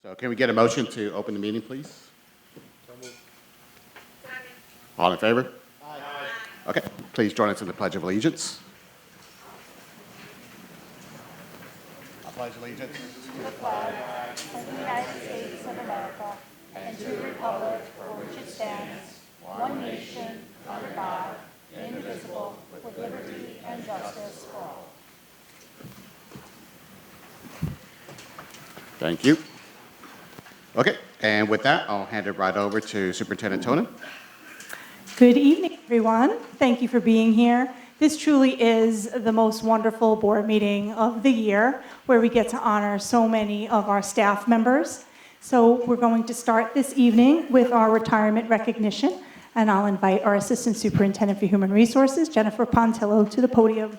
So can we get a motion to open the meeting, please? All in favor? Aye. Okay, please join us in the Pledge of Allegiance. I pledge allegiance to the flag of the United States of America and to the republic for which it stands, one nation, under God, indivisible, with liberty and justice for all. Thank you. Okay, and with that, I'll hand it right over to Superintendent Tonin. Good evening, everyone. Thank you for being here. This truly is the most wonderful board meeting of the year, where we get to honor so many of our staff members. So we're going to start this evening with our retirement recognition, and I'll invite our Assistant Superintendent for Human Resources, Jennifer Pontillo, to the podium.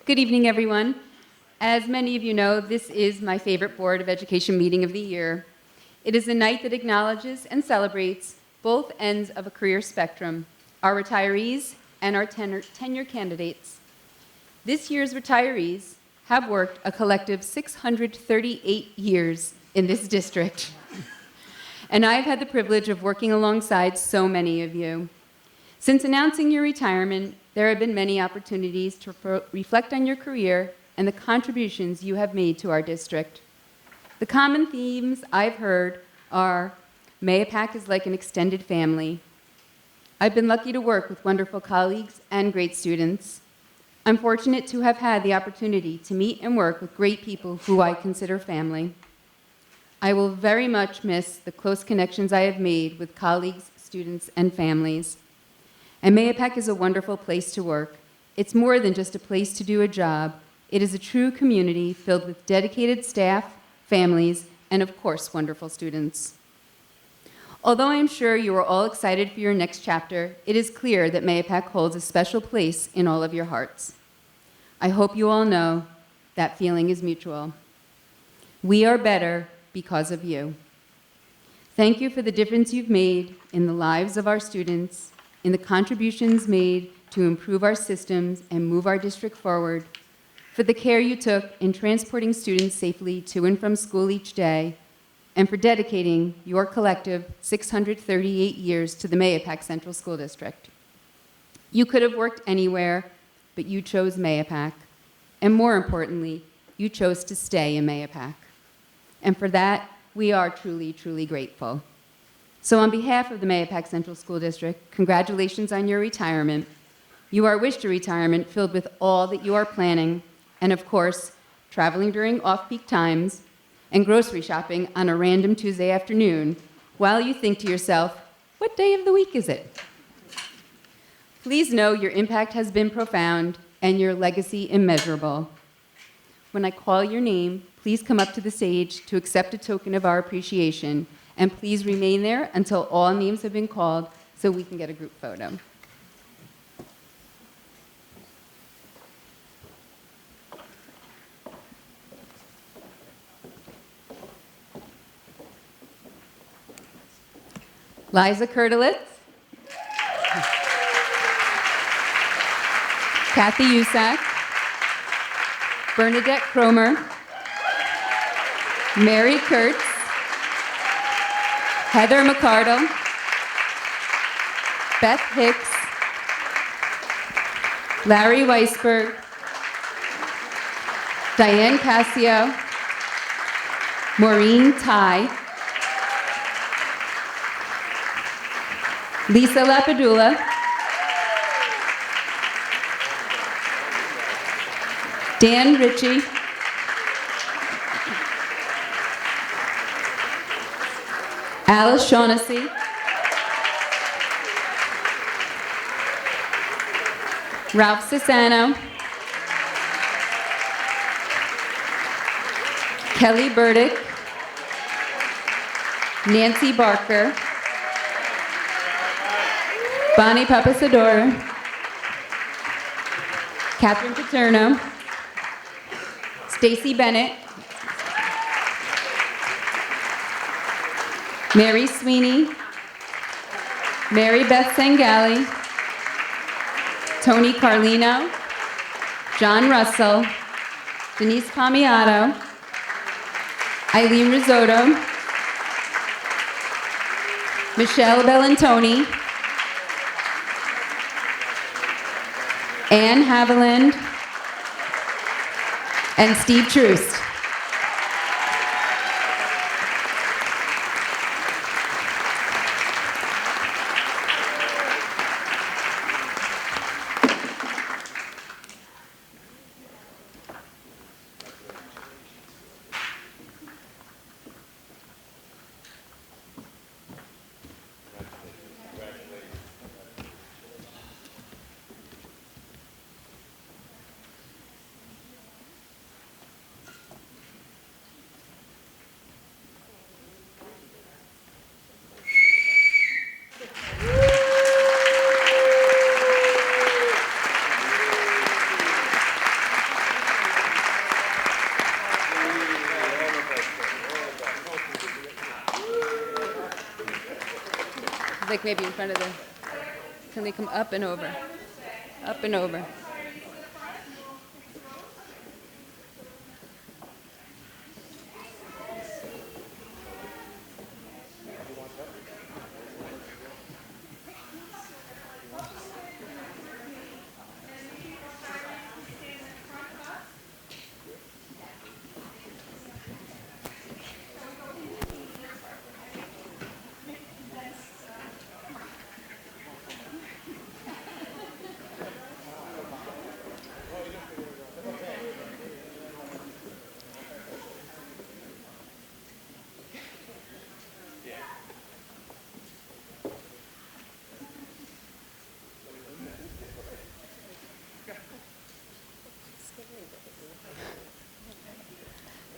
Good evening, everyone. As many of you know, this is my favorite Board of Education meeting of the year. It is a night that acknowledges and celebrates both ends of a career spectrum, our retirees and our tenure candidates. This year's retirees have worked a collective 638 years in this district. And I've had the privilege of working alongside so many of you. Since announcing your retirement, there have been many opportunities to reflect on your career and the contributions you have made to our district. The common themes I've heard are, Mahopac is like an extended family. I've been lucky to work with wonderful colleagues and great students. I'm fortunate to have had the opportunity to meet and work with great people who I consider family. I will very much miss the close connections I have made with colleagues, students, and families. And Mahopac is a wonderful place to work. It's more than just a place to do a job. It is a true community filled with dedicated staff, families, and of course, wonderful students. Although I am sure you are all excited for your next chapter, it is clear that Mahopac holds a special place in all of your hearts. I hope you all know that feeling is mutual. We are better because of you. Thank you for the difference you've made in the lives of our students, in the contributions made to improve our systems and move our district forward, for the care you took in transporting students safely to and from school each day, and for dedicating your collective 638 years to the Mahopac Central School District. You could have worked anywhere, but you chose Mahopac. And more importantly, you chose to stay in Mahopac. And for that, we are truly, truly grateful. So on behalf of the Mahopac Central School District, congratulations on your retirement. You are wished a retirement filled with all that you are planning, and of course, traveling during off-peak times, and grocery shopping on a random Tuesday afternoon, while you think to yourself, what day of the week is it? Please know your impact has been profound and your legacy immeasurable. When I call your name, please come up to the stage to accept a token of our appreciation, and please remain there until all names have been called so we can get a group photo. Liza Kurtelitz, Kathy Usak, Bernadette Cromer, Mary Kurtz, Heather McCardle, Beth Hicks, Larry Weisberg, Diane Cassio, Maureen Ty, Lisa Lapadula, Dan Ritchie, Alice Shaughnessy, Ralph Cesano, Kelly Burdick, Nancy Barker, Bonnie Papasadora, Catherine Paterno, Stacy Bennett, Mary Sweeney, Mary Beth Sangali, Tony Carlino, John Russell, Denise Palmiato, Eileen Risotto, Michelle Bellantoni, Anne Haviland, and Steve Troost. Like maybe in front of the, can they come up and over? Up and over.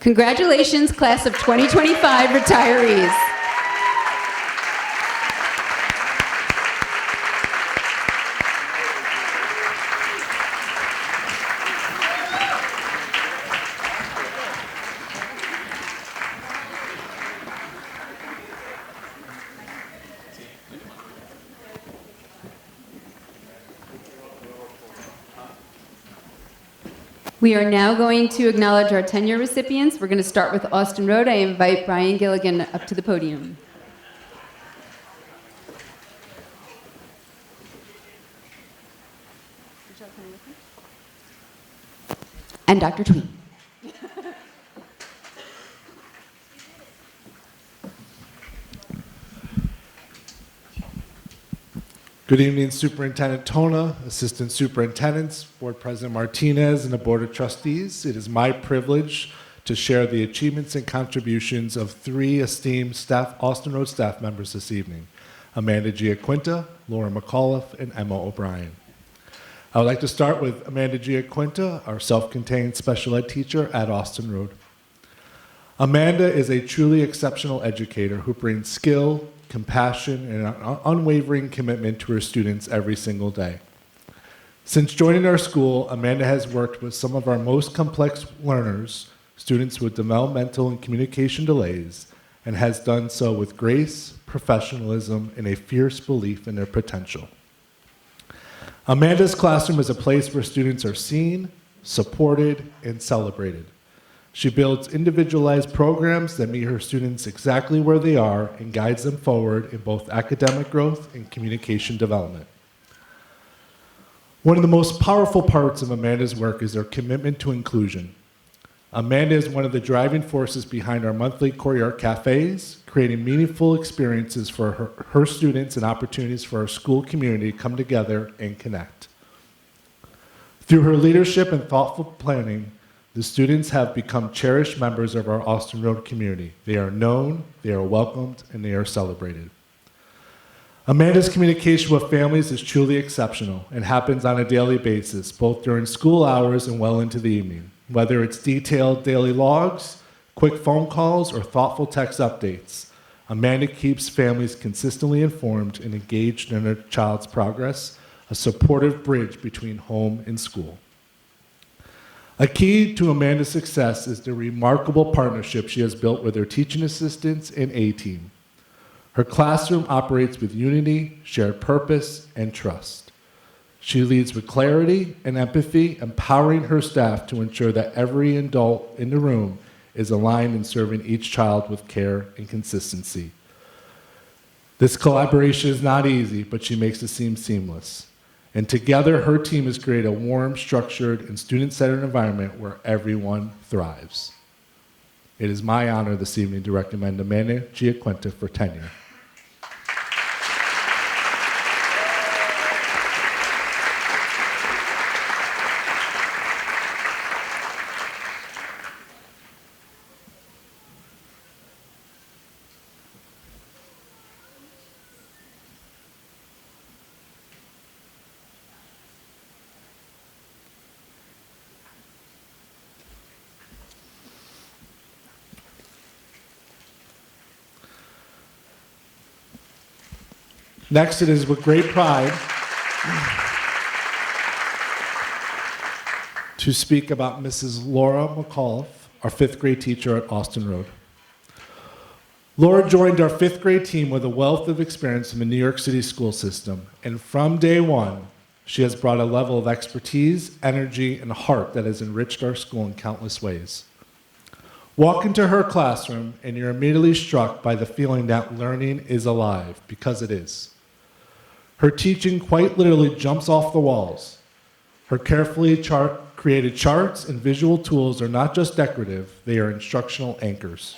Congratulations, class of 2025 retirees. We are now going to acknowledge our tenure recipients. We're going to start with Austin Road. I invite Brian Gilligan up to the podium. And Dr. Tweed. Good evening, Superintendent Tona, Assistant Superintendents, Board President Martinez, and the Board of Trustees. It is my privilege to share the achievements and contributions of three esteemed Austin Road staff members this evening: Amanda Giaquinta, Laura McAuliffe, and Emma O'Brien. I would like to start with Amanda Giaquinta, our self-contained special ed teacher at Austin Road. Amanda is a truly exceptional educator who brings skill, compassion, and an unwavering commitment to her students every single day. Since joining our school, Amanda has worked with some of our most complex learners, students with developmental and communication delays, and has done so with grace, professionalism, and a fierce belief in their potential. Amanda's classroom is a place where students are seen, supported, and celebrated. She builds individualized programs that meet her students exactly where they are and guides them forward in both academic growth and communication development. One of the most powerful parts of Amanda's work is her commitment to inclusion. Amanda is one of the driving forces behind our monthly Courtyard Cafes, creating meaningful experiences for her students and opportunities for our school community to come together and connect. Through her leadership and thoughtful planning, the students have become cherished members of our Austin Road community. They are known, they are welcomed, and they are celebrated. Amanda's communication with families is truly exceptional and happens on a daily basis, both during school hours and well into the evening. Whether it's detailed daily logs, quick phone calls, or thoughtful text updates, Amanda keeps families consistently informed and engaged in their child's progress, a supportive bridge between home and school. A key to Amanda's success is the remarkable partnership she has built with her teaching assistants and A-team. Her classroom operates with unity, shared purpose, and trust. She leads with clarity and empathy, empowering her staff to ensure that every adult in the room is aligned in serving each child with care and consistency. This collaboration is not easy, but she makes it seem seamless. And together, her team has created a warm, structured, and student-centered environment where everyone thrives. It is my honor this evening to recommend Amanda Giaquinta for tenure. Next, it is with great pride to speak about Mrs. Laura McAuliffe, our fifth grade teacher at Austin Road. Laura joined our fifth grade team with a wealth of experience in the New York City school system, and from day one, she has brought a level of expertise, energy, and heart that has enriched our school in countless ways. Walk into her classroom, and you're immediately struck by the feeling that learning is alive, because it is. Her teaching quite literally jumps off the walls. Her carefully created charts and visual tools are not just decorative, they are instructional anchors.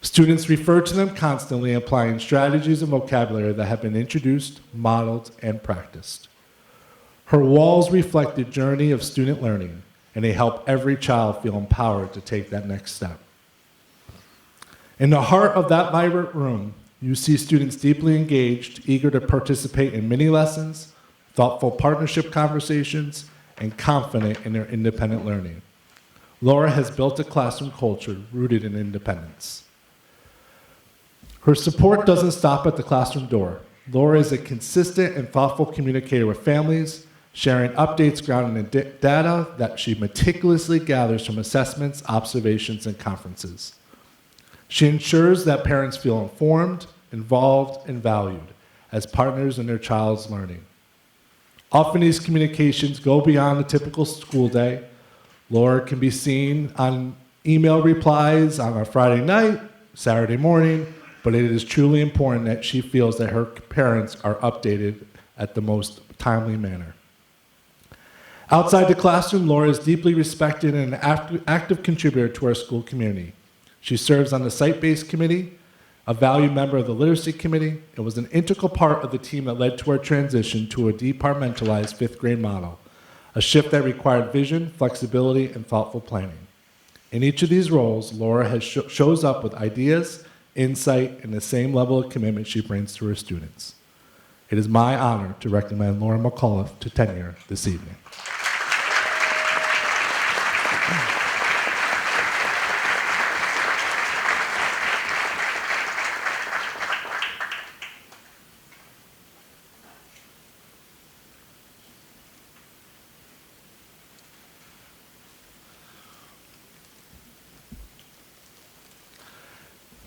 Students refer to them constantly, applying strategies and vocabulary that have been introduced, modeled, and practiced. Her walls reflect the journey of student learning, and they help every child feel empowered to take that next step. In the heart of that vibrant room, you see students deeply engaged, eager to participate in mini lessons, thoughtful partnership conversations, and confident in their independent learning. Laura has built a classroom culture rooted in independence. Her support doesn't stop at the classroom door. Laura is a consistent and thoughtful communicator with families, sharing updates grounded in data that she meticulously gathers from assessments, observations, and conferences. She ensures that parents feel informed, involved, and valued as partners in their child's learning. Often these communications go beyond the typical school day. Laura can be seen on email replies on a Friday night, Saturday morning, but it is truly important that she feels that her parents are updated at the most timely manner. Outside the classroom, Laura is deeply respected and an active contributor to our school community. She serves on the site-based committee, a valued member of the literacy committee, and was an integral part of the team that led to our transition to a departmentalized fifth grade model, a shift that required vision, flexibility, and thoughtful planning. In each of these roles, Laura shows up with ideas, insight, and the same level of commitment she brings to her students. It is my honor to recommend Laura McAuliffe to tenure this evening.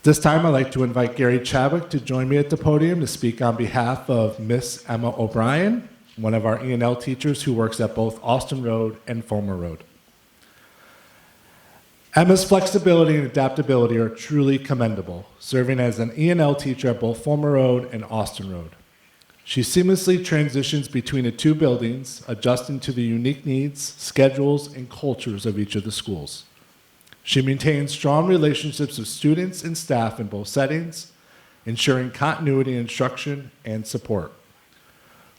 This time, I'd like to invite Gary Chadwick to join me at the podium to speak on behalf of Miss Emma O'Brien, one of our E&L teachers who works at both Austin Road and Fulmer Road. Emma's flexibility and adaptability are truly commendable, serving as an E&L teacher at both Fulmer Road and Austin Road. She seamlessly transitions between the two buildings, adjusting to the unique needs, schedules, and cultures of each of the schools. She maintains strong relationships with students and staff in both settings, ensuring continuity in instruction and support.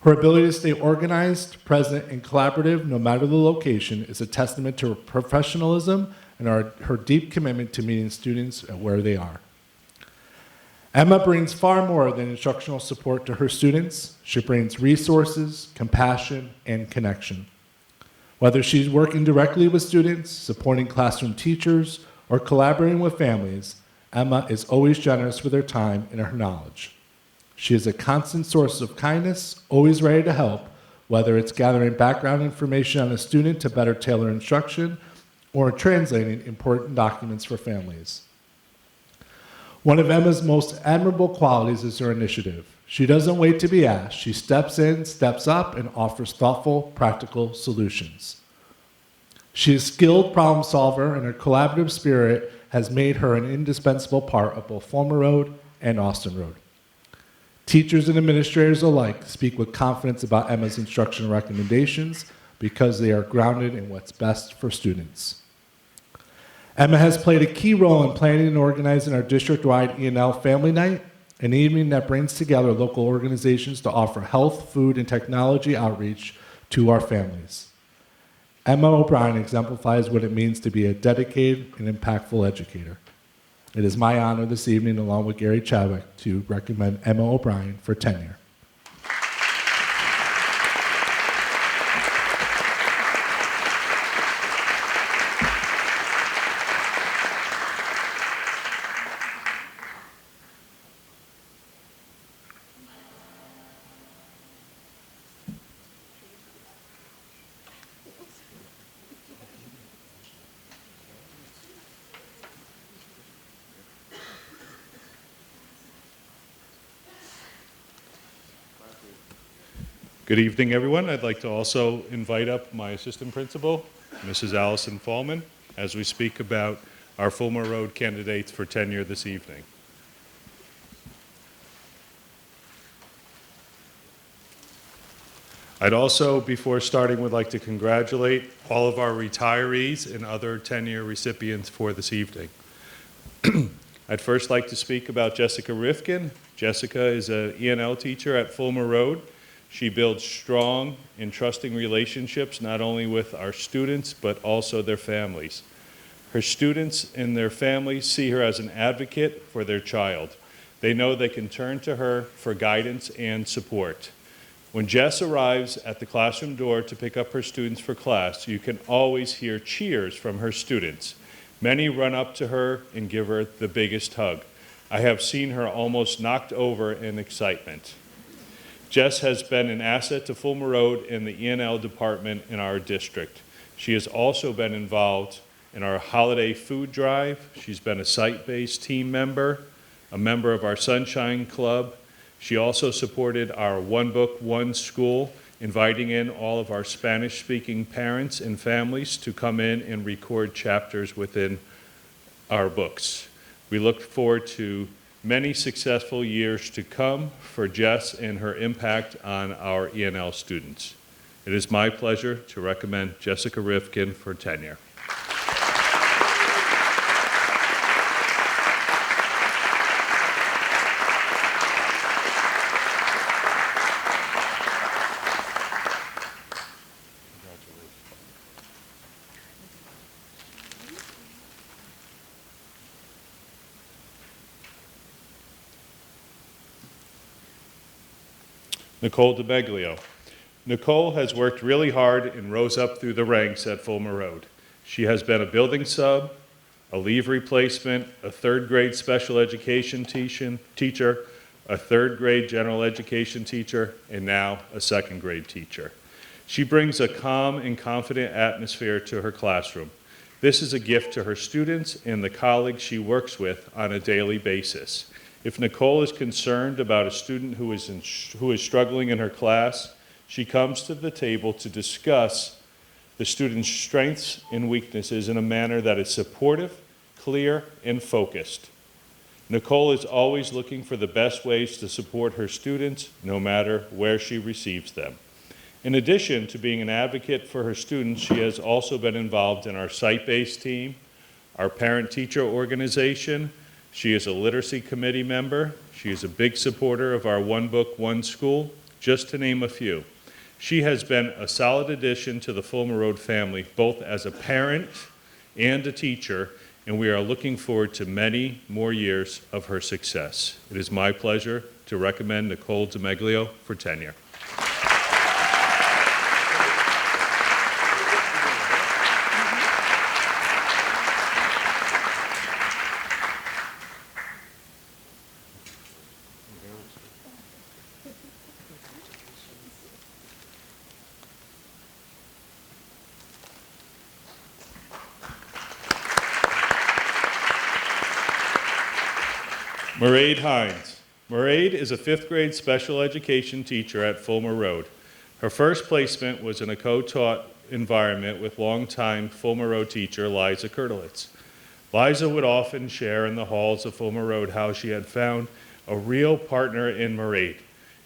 Her ability to stay organized, present, and collaborative, no matter the location, is a testament to her professionalism and her deep commitment to meeting students where they are. Emma brings far more than instructional support to her students. She brings resources, compassion, and connection. Whether she's working directly with students, supporting classroom teachers, or collaborating with families, Emma is always generous with her time and her knowledge. She is a constant source of kindness, always ready to help, whether it's gathering background information on a student to better tailor instruction or translating important documents for families. One of Emma's most admirable qualities is her initiative. She doesn't wait to be asked. She steps in, steps up, and offers thoughtful, practical solutions. She is a skilled problem solver, and her collaborative spirit has made her an indispensable part of both Fulmer Road and Austin Road. Teachers and administrators alike speak with confidence about Emma's instructional recommendations because they are grounded in what's best for students. Emma has played a key role in planning and organizing our district-wide E&L Family Night, an evening that brings together local organizations to offer health, food, and technology outreach to our families. Emma O'Brien exemplifies what it means to be a dedicated and impactful educator. It is my honor this evening, along with Gary Chadwick, to recommend Emma O'Brien for tenure. Good evening, everyone. I'd like to also invite up my assistant principal, Mrs. Allison Fallman, as we speak about our Fulmer Road candidates for tenure this evening. I'd also, before starting, would like to congratulate all of our retirees and other tenure recipients for this evening. I'd first like to speak about Jessica Rifkin. Jessica is an E&L teacher at Fulmer Road. She builds strong and trusting relationships not only with our students, but also their families. Her students and their families see her as an advocate for their child. They know they can turn to her for guidance and support. When Jess arrives at the classroom door to pick up her students for class, you can always hear cheers from her students. Many run up to her and give her the biggest hug. I have seen her almost knocked over in excitement. Jess has been an asset to Fulmer Road and the E&L department in our district. She has also been involved in our holiday food drive. She's been a site-based team member, a member of our Sunshine Club. She also supported our One Book, One School, inviting in all of our Spanish-speaking parents and families to come in and record chapters within our books. We look forward to many successful years to come for Jess and her impact on our E&L students. It is my pleasure to recommend Jessica Rifkin for tenure. Nicole DeMeglio. Nicole has worked really hard and rose up through the ranks at Fulmer Road. She has been a building sub, a leave replacement, a third grade special education teacher, a third grade general education teacher, and now a second grade teacher. She brings a calm and confident atmosphere to her classroom. This is a gift to her students and the colleagues she works with on a daily basis. If Nicole is concerned about a student who is struggling in her class, she comes to the table to discuss the student's strengths and weaknesses in a manner that is supportive, clear, and focused. Nicole is always looking for the best ways to support her students, no matter where she receives them. In addition to being an advocate for her students, she has also been involved in our site-based team, our parent-teacher organization. She is a literacy committee member. She is a big supporter of our One Book, One School, just to name a few. She has been a solid addition to the Fulmer Road family, both as a parent and a teacher, and we are looking forward to many more years of her success. It is my pleasure to recommend Nicole DeMeglio for tenure. Mairead Hines. Mairead is a fifth grade special education teacher at Fulmer Road. Her first placement was in a co-taught environment with longtime Fulmer Road teacher Liza Kurtelitz. Liza would often share in the halls of Fulmer Road how she had found a real partner in Mairead.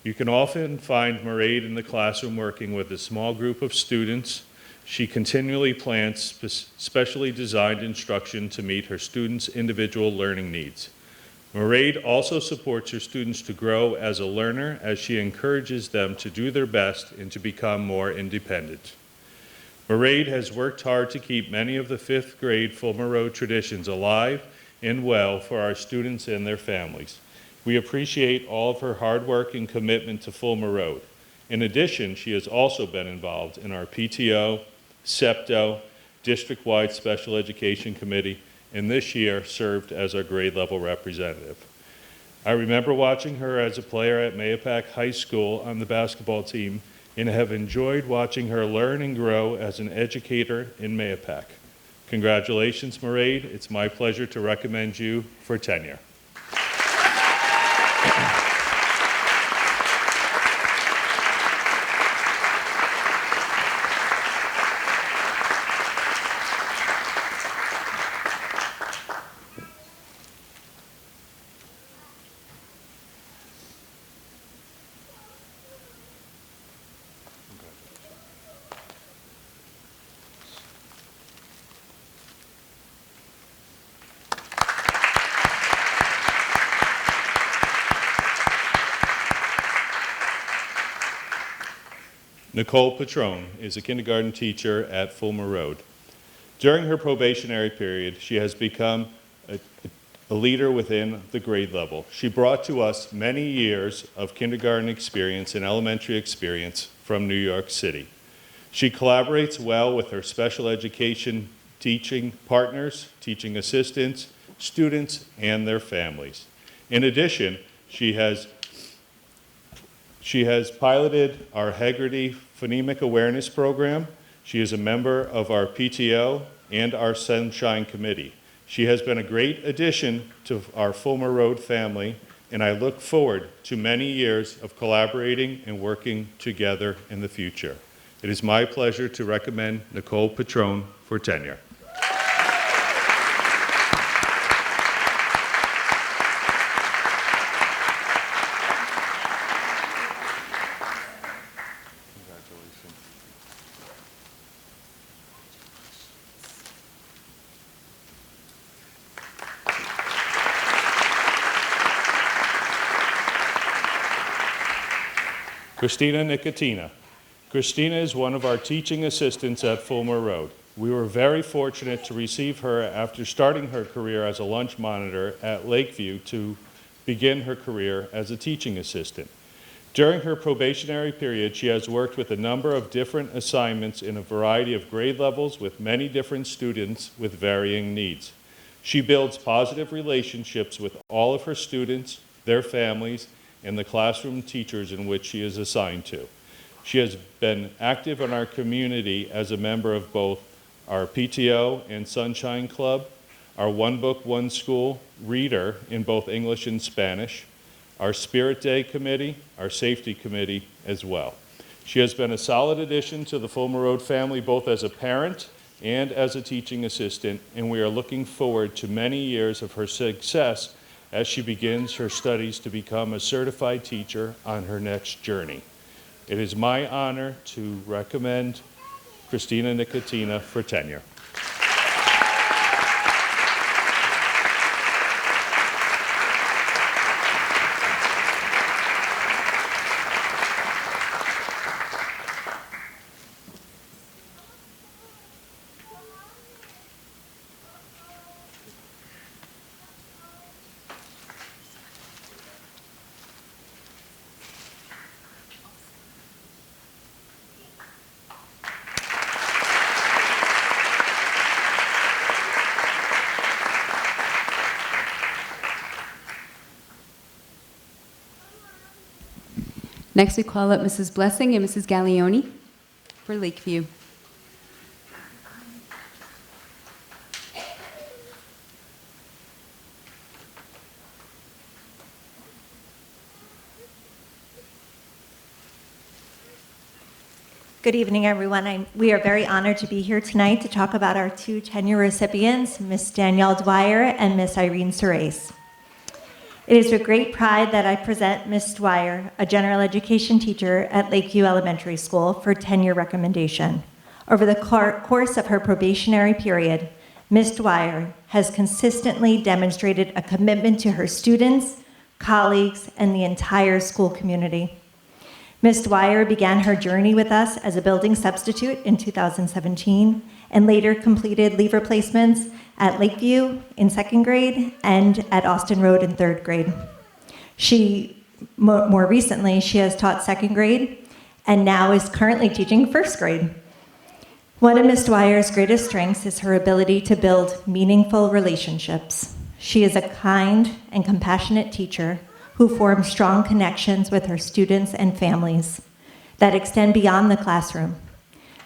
You can often find Mairead in the classroom working with a small group of students. She continually plans specially designed instruction to meet her students' individual learning needs. Mairead also supports her students to grow as a learner as she encourages them to do their best and to become more independent. Mairead has worked hard to keep many of the 5th grade Fulmer Road traditions alive and well for our students and their families. We appreciate all of her hard work and commitment to Fulmer Road. In addition, she has also been involved in our PTO, SEPTO, district-wide special education committee, and this year served as our grade level representative. I remember watching her as a player at Mahopac High School on the basketball team and have enjoyed watching her learn and grow as an educator in Mahopac. Congratulations, Mairead. It's my pleasure to recommend you for tenure. Nicole Patron is a kindergarten teacher at Fulmer Road. During her probationary period, she has become a leader within the grade level. She brought to us many years of kindergarten experience and elementary experience from New York City. She collaborates well with her special education teaching partners, teaching assistants, students, and their families. In addition, she has piloted our Haggerty Phonemic Awareness Program. She is a member of our PTO and our Sunshine Committee. She has been a great addition to our Fulmer Road family, and I look forward to many years of collaborating and working together in the future. It is my pleasure to recommend Nicole Patron for tenure. Christina Nicotina. Christina is one of our teaching assistants at Fulmer Road. We were very fortunate to receive her after starting her career as a lunch monitor at Lakeview to begin her career as a teaching assistant. During her probationary period, she has worked with a number of different assignments in a variety of grade levels with many different students with varying needs. She builds positive relationships with all of her students, their families, and the classroom teachers in which she is assigned to. She has been active in our community as a member of both our PTO and Sunshine Club, our One Book, One School reader in both English and Spanish, our Spirit Day Committee, our Safety Committee as well. She has been a solid addition to the Fulmer Road family both as a parent and as a teaching assistant, and we are looking forward to many years of her success as she begins her studies to become a certified teacher on her next journey. It is my honor to recommend Christina Nicotina for tenure. Next, we call up Mrs. Blessing and Mrs. Gallioni for Lakeview. Good evening, everyone. We are very honored to be here tonight to talk about our two tenure recipients, Ms. Danielle Dwyer and Ms. Irene Surace. It is with great pride that I present Ms. Dwyer, a general education teacher at Lakeview Elementary School, for tenure recommendation. Over the course of her probationary period, Ms. Dwyer has consistently demonstrated a commitment to her students, colleagues, and the entire school community. Ms. Dwyer began her journey with us as a building substitute in 2017 and later completed leave replacements at Lakeview in second grade and at Austin Road in third grade. More recently, she has taught second grade and now is currently teaching first grade. One of Ms. Dwyer's greatest strengths is her ability to build meaningful relationships. She is a kind and compassionate teacher who forms strong connections with her students and families that extend beyond the classroom.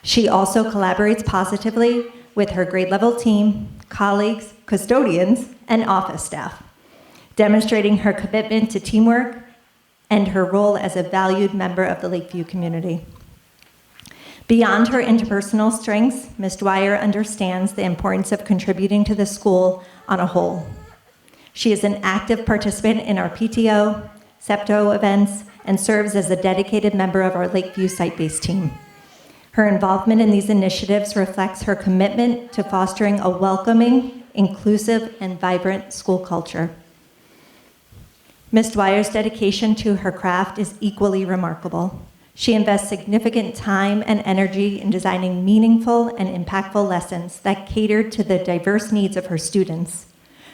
She also collaborates positively with her grade level team, colleagues, custodians, and office staff, demonstrating her commitment to teamwork and her role as a valued member of the Lakeview community. Beyond her interpersonal strengths, Ms. Dwyer understands the importance of contributing to the school on a whole. She is an active participant in our PTO, SEPTO events, and serves as a dedicated member of our Lakeview site-based team. Her involvement in these initiatives reflects her commitment to fostering a welcoming, inclusive, and vibrant school culture. Ms. Dwyer's dedication to her craft is equally remarkable. She invests significant time and energy in designing meaningful and impactful lessons that cater to the diverse needs of her students.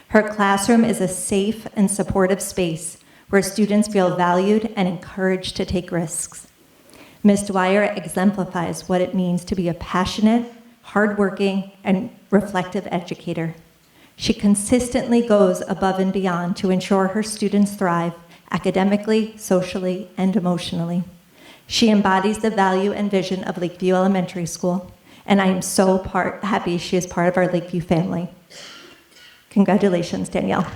Her classroom is a safe and supportive space where students feel valued and encouraged to take risks. Ms. Dwyer exemplifies what it means to be a passionate, hardworking, and reflective educator. She consistently goes above and beyond to ensure her students thrive academically, socially, and emotionally. She embodies the value and vision of Lakeview Elementary School, and I am so happy she is part of our Lakeview family. Congratulations, Danielle.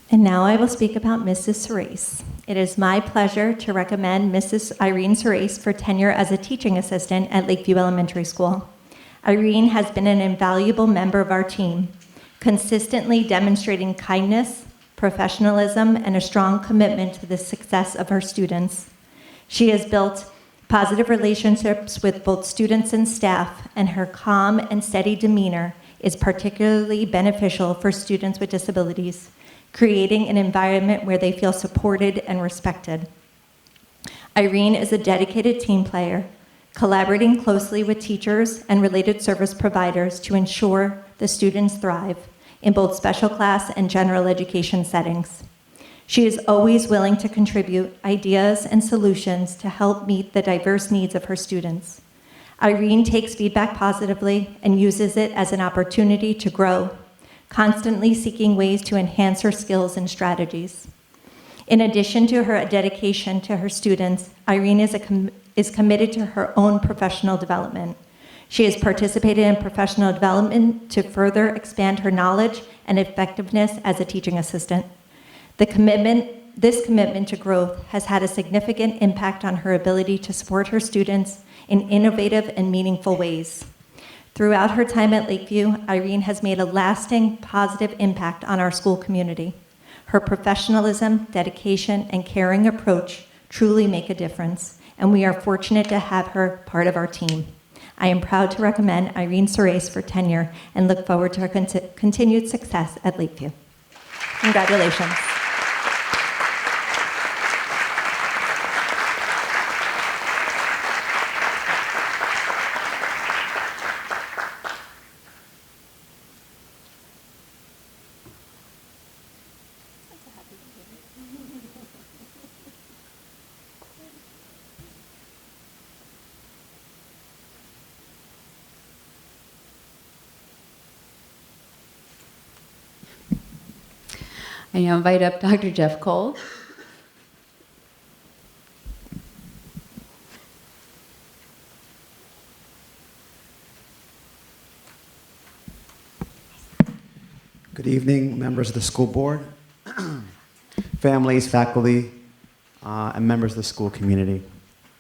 And now I will speak about Mrs. Surace. It is my pleasure to recommend Mrs. Irene Surace for tenure as a teaching assistant at Lakeview Elementary School. Irene has been an invaluable member of our team, consistently demonstrating kindness, professionalism, and a strong commitment to the success of her students. She has built positive relationships with both students and staff, and her calm and steady demeanor is particularly beneficial for students with disabilities, creating an environment where they feel supported and respected. Irene is a dedicated team player, collaborating closely with teachers and related service providers to ensure the students thrive in both special class and general education settings. She is always willing to contribute ideas and solutions to help meet the diverse needs of her students. Irene takes feedback positively and uses it as an opportunity to grow, constantly seeking ways to enhance her skills and strategies. In addition to her dedication to her students, Irene is committed to her own professional development. She has participated in professional development to further expand her knowledge and effectiveness as a teaching assistant. This commitment to growth has had a significant impact on her ability to support her students in innovative and meaningful ways. Throughout her time at Lakeview, Irene has made a lasting, positive impact on our school community. Her professionalism, dedication, and caring approach truly make a difference, and we are fortunate to have her part of our team. I am proud to recommend Irene Surace for tenure and look forward to her continued success at Lakeview. Congratulations. I now invite up Dr. Jeff Cole. Good evening, members of the school board, families, faculty, and members of the school community.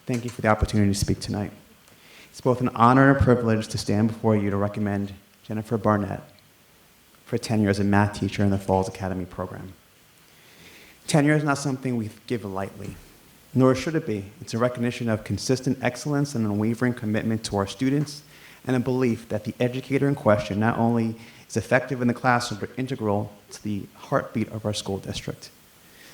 Thank you for the opportunity to speak tonight. It's both an honor and a privilege to stand before you to recommend Jennifer Barnett for tenure as a math teacher in the Falls Academy program. Tenure is not something we give lightly, nor should it be. It's a recognition of consistent excellence and unwavering commitment to our students, and a belief that the educator in question not only is effective in the classroom, but integral to the heartbeat of our school district.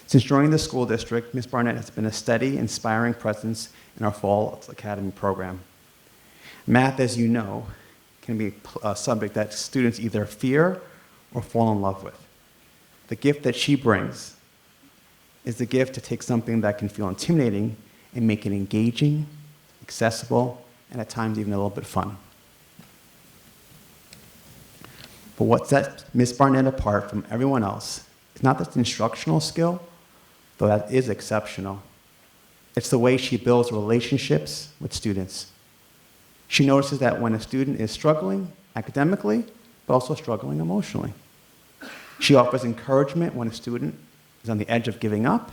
Since joining the school district, Ms. Barnett has been a steady, inspiring presence in our Falls Academy program. Math, as you know, can be a subject that students either fear or fall in love with. The gift that she brings is the gift to take something that can feel intimidating and make it engaging, accessible, and at times even a little bit fun. But what sets Ms. Barnett apart from everyone else is not just instructional skill, though that is exceptional. It's the way she builds relationships with students. She notices that when a student is struggling academically, but also struggling emotionally. She offers encouragement when a student is on the edge of giving up,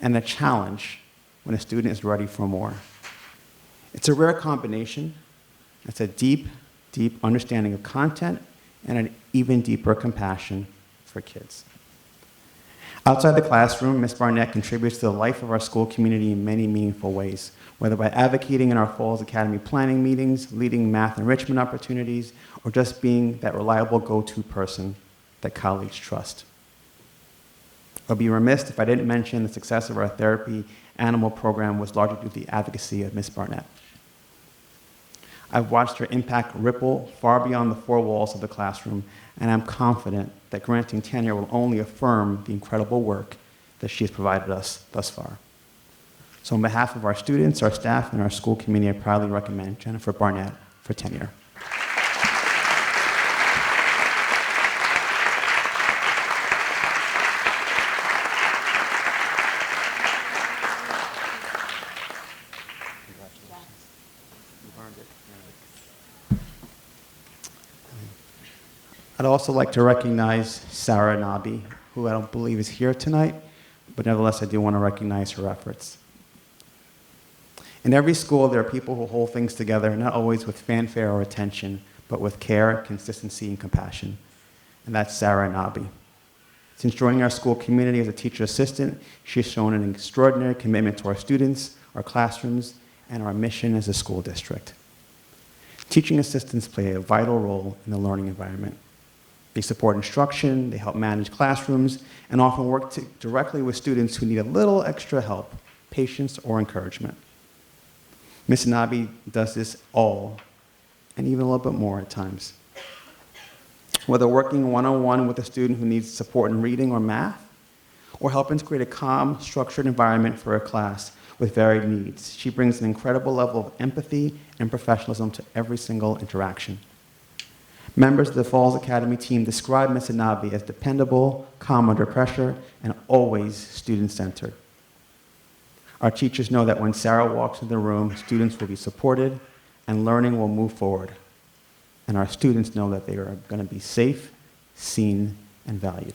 and a challenge when a student is ready for more. It's a rare combination. It's a deep, deep understanding of content and an even deeper compassion for kids. Outside the classroom, Ms. Barnett contributes to the life of our school community in many meaningful ways, whether by advocating in our Falls Academy planning meetings, leading math enrichment opportunities, or just being that reliable go-to person that colleagues trust. I'd be remiss if I didn't mention the success of our therapy animal program was largely due to the advocacy of Ms. Barnett. I've watched her impact ripple far beyond the four walls of the classroom, and I'm confident that granting tenure will only affirm the incredible work that she has provided us thus far. So on behalf of our students, our staff, and our school community, I proudly recommend Jennifer Barnett for tenure. I'd also like to recognize Sarah Nabi, who I don't believe is here tonight, but nevertheless I do want to recognize her efforts. In every school, there are people who hold things together, not always with fanfare or attention, but with care, consistency, and compassion. And that's Sarah Nabi. Since joining our school community as a teacher assistant, she has shown an extraordinary commitment to our students, our classrooms, and our mission as a school district. Teaching assistants play a vital role in the learning environment. They support instruction, they help manage classrooms, and often work directly with students who need a little extra help, patience, or encouragement. Ms. Nabi does this all, and even a little bit more at times. Whether working one-on-one with a student who needs support in reading or math, or helping to create a calm, structured environment for a class with varied needs, she brings an incredible level of empathy and professionalism to every single interaction. Members of the Falls Academy team describe Ms. Nabi as dependable, calm under pressure, and always student-centered. Our teachers know that when Sarah walks into the room, students will be supported and learning will move forward. And our students know that they are going to be safe, seen, and valued.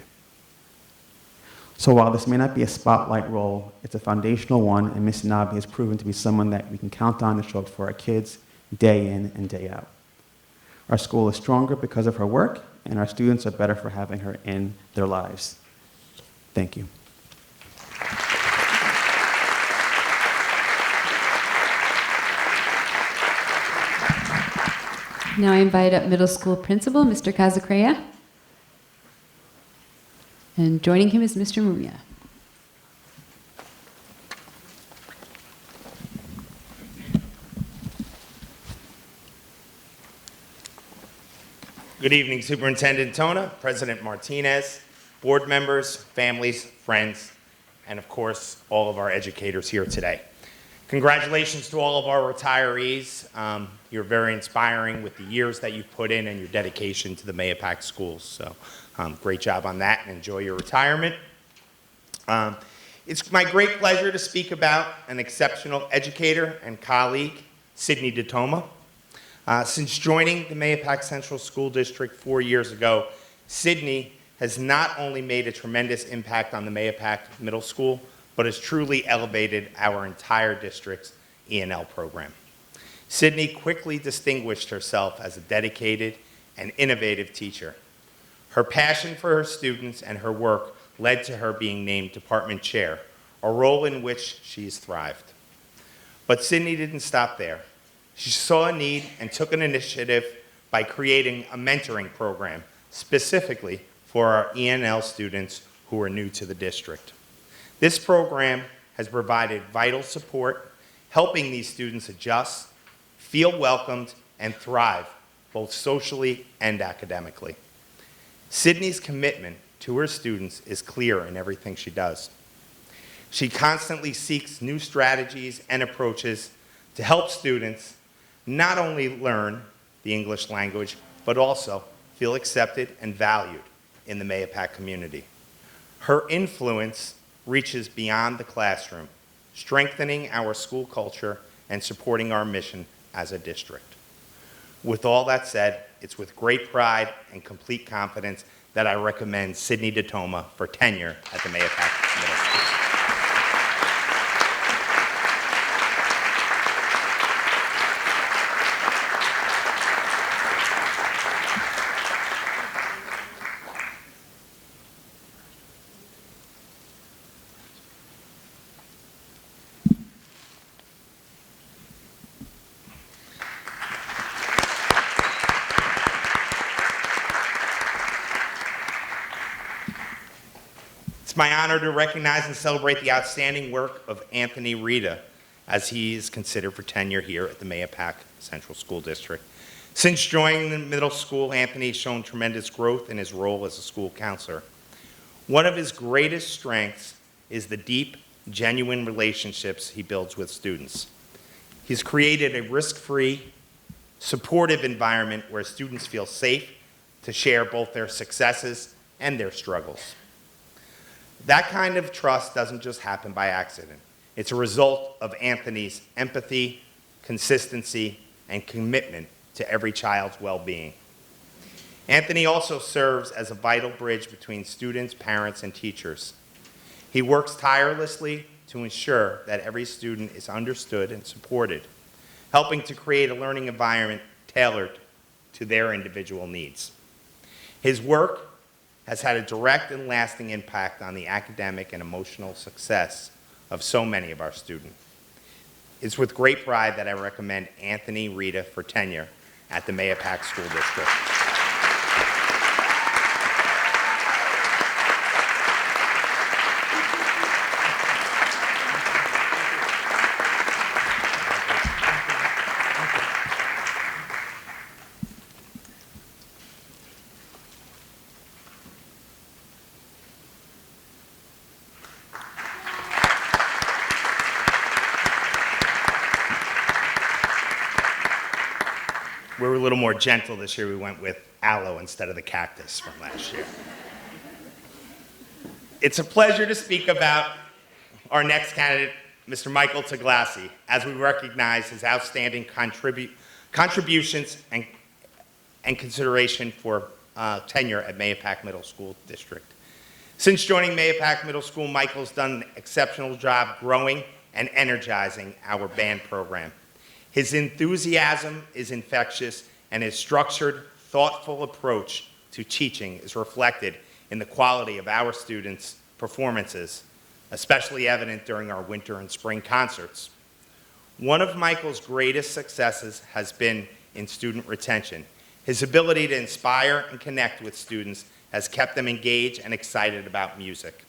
So while this may not be a spotlight role, it's a foundational one, and Ms. Nabi has proven to be someone that we can count on to show up for our kids day in and day out. Our school is stronger because of her work, and our students are better for having her in their lives. Thank you. Now I invite up middle school principal, Mr. Cazacrea. And joining him is Mr. Muya. Good evening, Superintendent Tona, President Martinez, board members, families, friends, and of course, all of our educators here today. Congratulations to all of our retirees. You're very inspiring with the years that you've put in and your dedication to the Mahopac schools. So Great job on that, and enjoy your retirement. It's my great pleasure to speak about an exceptional educator and colleague, Sydney DeToma. Since joining the Mahopac Central School District 4 years ago, Sydney has not only made a tremendous impact on the Mahopac Middle School, but has truly elevated our entire district's E&L program. Sydney quickly distinguished herself as a dedicated and innovative teacher. Her passion for her students and her work led to her being named department chair, a role in which she's thrived. But Sydney didn't stop there. She saw a need and took an initiative by creating a mentoring program specifically for our E&L students who are new to the district. This program has provided vital support, helping these students adjust, feel welcomed, and thrive, both socially and academically. Sydney's commitment to her students is clear in everything she does. She constantly seeks new strategies and approaches to help students not only learn the English language, but also feel accepted and valued in the Mahopac community. Her influence reaches beyond the classroom, strengthening our school culture and supporting our mission as a district. With all that said, it's with great pride and complete confidence that I recommend Sydney DeToma for tenure at the Mahopac Middle School. It's my honor to recognize and celebrate the outstanding work of Anthony Rita as he is considered for tenure here at the Mahopac Central School District. Since joining the middle school, Anthony has shown tremendous growth in his role as a school counselor. One of his greatest strengths is the deep, genuine relationships he builds with students. He's created a risk-free, supportive environment where students feel safe to share both their successes and their struggles. That kind of trust doesn't just happen by accident. It's a result of Anthony's empathy, consistency, and commitment to every child's well-being. Anthony also serves as a vital bridge between students, parents, and teachers. He works tirelessly to ensure that every student is understood and supported, helping to create a learning environment tailored to their individual needs. His work has had a direct and lasting impact on the academic and emotional success of so many of our students. It's with great pride that I recommend Anthony Rita for tenure at the Mahopac School District. We were a little more gentle this year. We went with aloe instead of the cactus from last year. It's a pleasure to speak about our next candidate, Mr. Michael Taglassi, as we recognize his outstanding contributions and consideration for tenure at Mahopac Middle School District. Since joining Mahopac Middle School, Michael's done an exceptional job growing and energizing our band program. His enthusiasm is infectious, and his structured, thoughtful approach to teaching is reflected in the quality of our students' performances, especially evident during our winter and spring concerts. One of Michael's greatest successes has been in student retention. His ability to inspire and connect with students has kept them engaged and excited about music.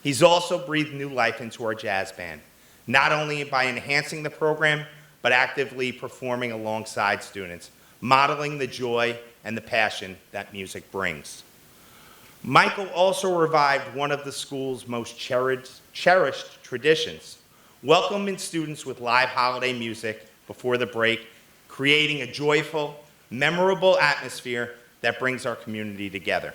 He's also breathed new life into our jazz band, not only by enhancing the program, but actively performing alongside students, modeling the joy and the passion that music brings. Michael also revived one of the school's most cherished traditions, welcoming students with live holiday music before the break, creating a joyful, memorable atmosphere that brings our community together.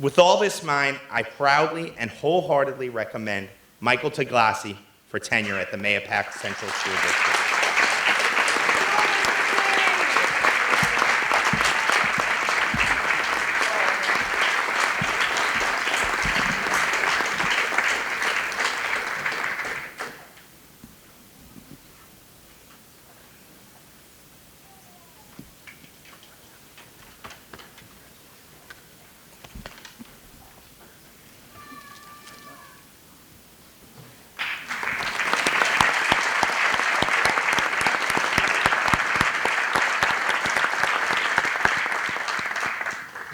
With all this in mind, I proudly and wholeheartedly recommend Michael Taglasi for tenure at the Mahopac Central School District.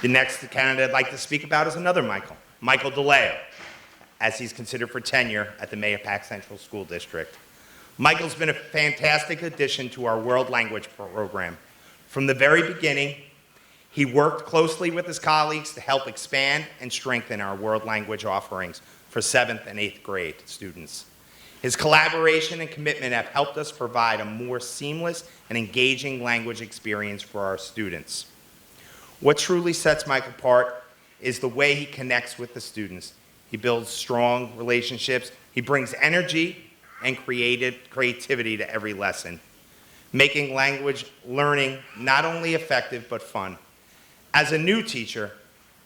The next candidate I'd like to speak about is another Michael DeLeo, as he's considered for tenure at the Mahopac Central School District. Michael's been a fantastic addition to our world language program. From the very beginning, he worked closely with his colleagues to help expand and strengthen our world language offerings for 7th and 8th grade students. His collaboration and commitment have helped us provide a more seamless and engaging language experience for our students. What truly sets Mike apart is the way he connects with the students. He builds strong relationships. He brings energy and creativity to every lesson, making language learning not only effective but fun. As a new teacher,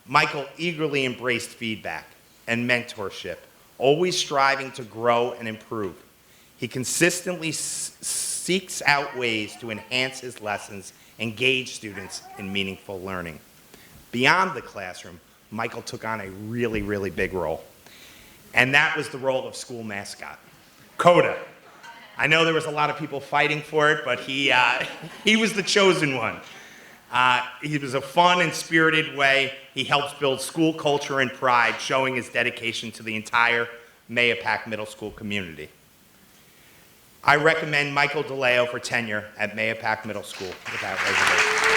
Michael eagerly embraced feedback and mentorship, always striving to grow and improve. He consistently seeks out ways to enhance his lessons, engage students in meaningful learning. Beyond the classroom, Michael took on a really, really big role, and that was the role of school mascot, Coda. I know there was a lot of people fighting for it, but he was the chosen one. He was a fun and spirited way. He helps build school culture and pride, showing his dedication to the entire Mahopac Middle School community. I recommend Michael DeLeo for tenure at Mahopac Middle School without reservation.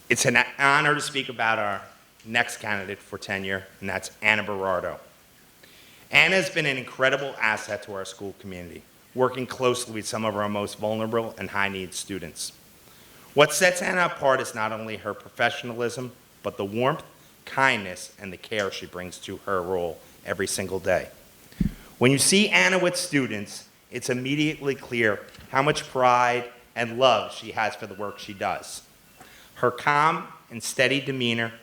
It's an honor to speak about our next candidate for tenure, and that's Anna Berardo. Anna has been an incredible asset to our school community, working closely with some of our most vulnerable and high-need students. What sets Anna apart is not only her professionalism, but the warmth, kindness, and the care she brings to her role every single day. When you see Anna with students, it's immediately clear how much pride and love she has for the work she does. Her calm and steady demeanor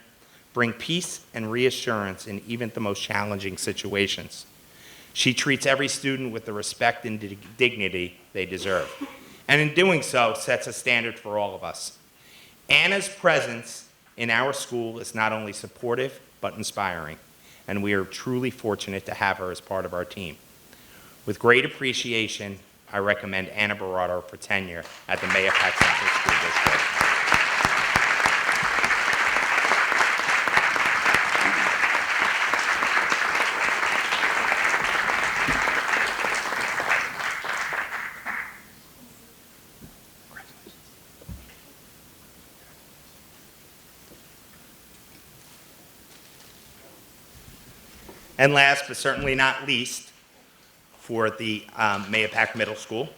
bring peace and reassurance in even the most challenging situations. She treats every student with the respect and dignity they deserve, and in doing so, sets a standard for all of us. Anna's presence in our school is not only supportive, but inspiring, and we are truly fortunate to have her as part of our team. With great appreciation, I recommend Anna Berardo for tenure at the Mahopac Central School District. And last, but certainly not least, for the Mahopac Middle School,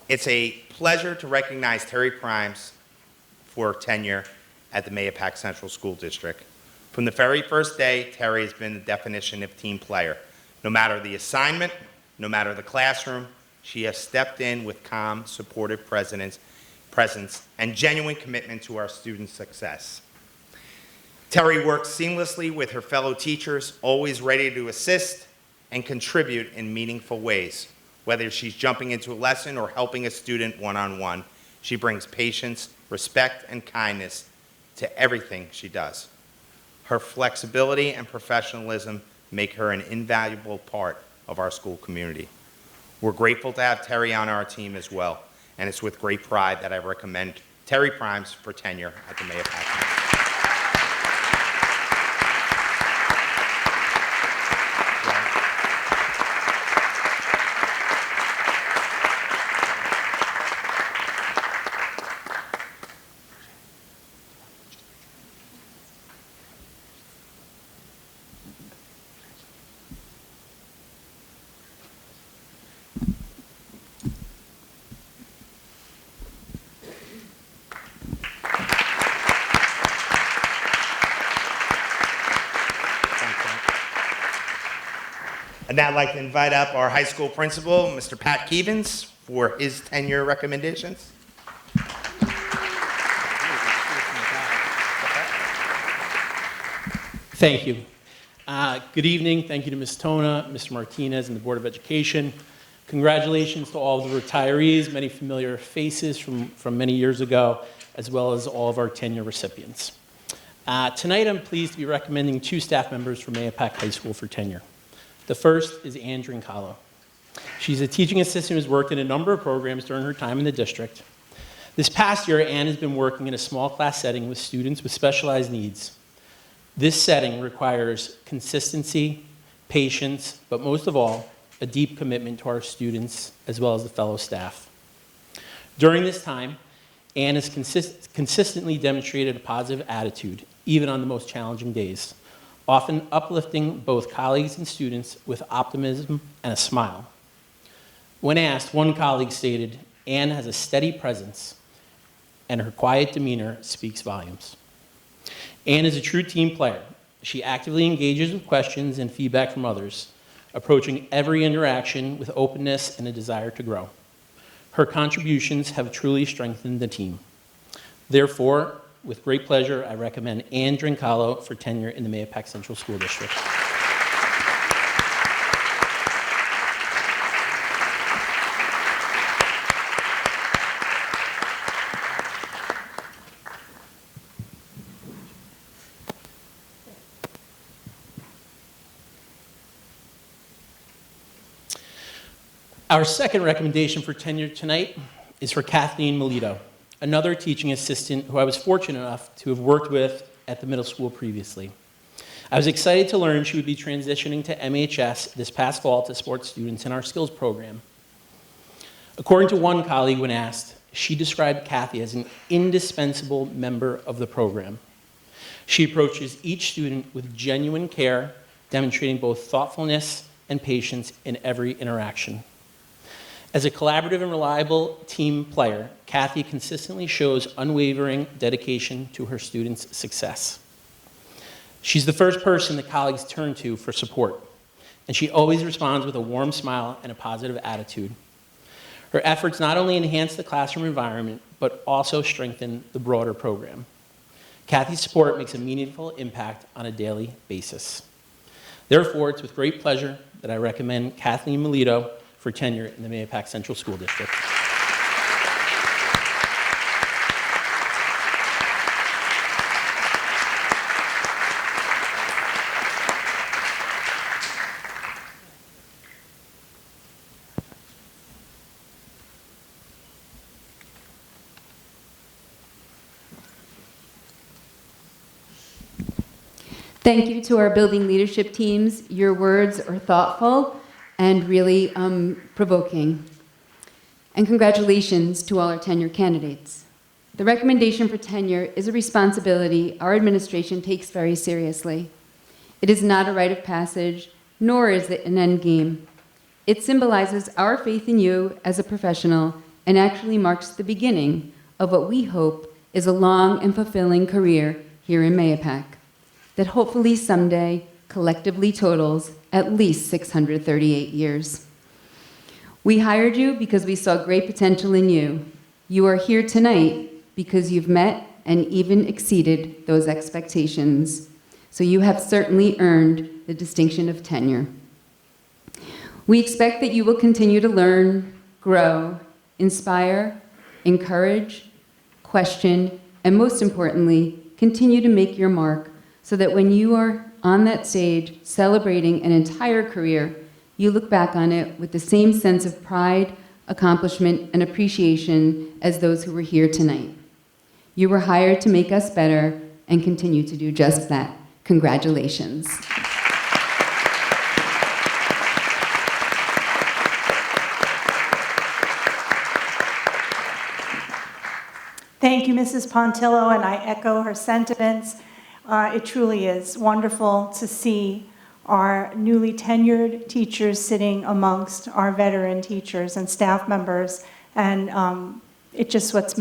it's a pleasure to recognize Terry Primes for tenure at the Mahopac Central School District. From the very first day, Terry has been the definition of team player. No matter the assignment, no matter the classroom, she has stepped in with calm, supportive presence, and genuine commitment to our students' success. Terry works seamlessly with her fellow teachers, always ready to assist and contribute in meaningful ways. Whether she's jumping into a lesson or helping a student one-on-one, she brings patience, respect, and kindness to everything she does. Her flexibility and professionalism make her an invaluable part of our school community. We're grateful to have Terry on our team as well, and it's with great pride that I recommend Terry Primes for tenure at the Mahopac. I'd now like to invite up our high school principal, Mr. Pat Keevens, for his tenure recommendations. Thank you. Good evening. Thank you to Ms. Tona, Mr. Martinez, and the Board of Education. Congratulations to all of the retirees, many familiar faces from many years ago, as well as all of our tenure recipients. Tonight, I'm pleased to be recommending 2 staff members from Mahopac High School for tenure. The first is Ann Drincalo. She's a teaching assistant who's worked in a number of programs during her time in the district. This past year, Ann has been working in a small class setting with students with specialized needs. This setting requires consistency, patience, but most of all, a deep commitment to our students as well as the fellow staff. During this time, Ann has consistently demonstrated a positive attitude, even on the most challenging days, often uplifting both colleagues and students with optimism and a smile. When asked, one colleague stated, "Ann has a steady presence, and her quiet demeanor speaks volumes." Ann is a true team player. She actively engages with questions and feedback from others, approaching every interaction with openness and a desire to grow. Her contributions have truly strengthened the team. Therefore, with great pleasure, I recommend Ann Drincalo for tenure in the Mahopac Central School District. Our second recommendation for tenure tonight is for Kathleen Melito, another teaching assistant who I was fortunate enough to have worked with at the middle school previously. I was excited to learn she would be transitioning to MHS this past fall to support students in our skills program. According to one colleague when asked, she described Kathy as an indispensable member of the program. She approaches each student with genuine care, demonstrating both thoughtfulness and patience in every interaction. As a collaborative and reliable team player, Kathy consistently shows unwavering dedication to her students' success. She's the first person that colleagues turn to for support, and she always responds with a warm smile and a positive attitude. Her efforts not only enhance the classroom environment, but also strengthen the broader program. Kathy's support makes a meaningful impact on a daily basis. Therefore, it's with great pleasure that I recommend Kathleen Melito for tenure in the Mahopac Central School District. Thank you to our building leadership teams. Your words are thoughtful and really provoking. And congratulations to all our tenure candidates. The recommendation for tenure is a responsibility our administration takes very seriously. It is not a rite of passage, nor is it an end game. It symbolizes our faith in you as a professional and actually marks the beginning of what we hope is a long and fulfilling career here in Mahopac, that hopefully someday collectively totals at least 638 years. We hired you because we saw great potential in you. You are here tonight because you've met and even exceeded those expectations. So you have certainly earned the distinction of tenure. We expect that you will continue to learn, grow, inspire, encourage, question, and most importantly, continue to make your mark so that when you are on that stage celebrating an entire career, you look back on it with the same sense of pride, accomplishment, and appreciation as those who were here tonight. You were hired to make us better and continue to do just that. Congratulations. Thank you, Mrs. Pontillo, and I echo her sentiments. It truly is wonderful to see our newly tenured teachers sitting amongst our veteran teachers and staff members, and it is what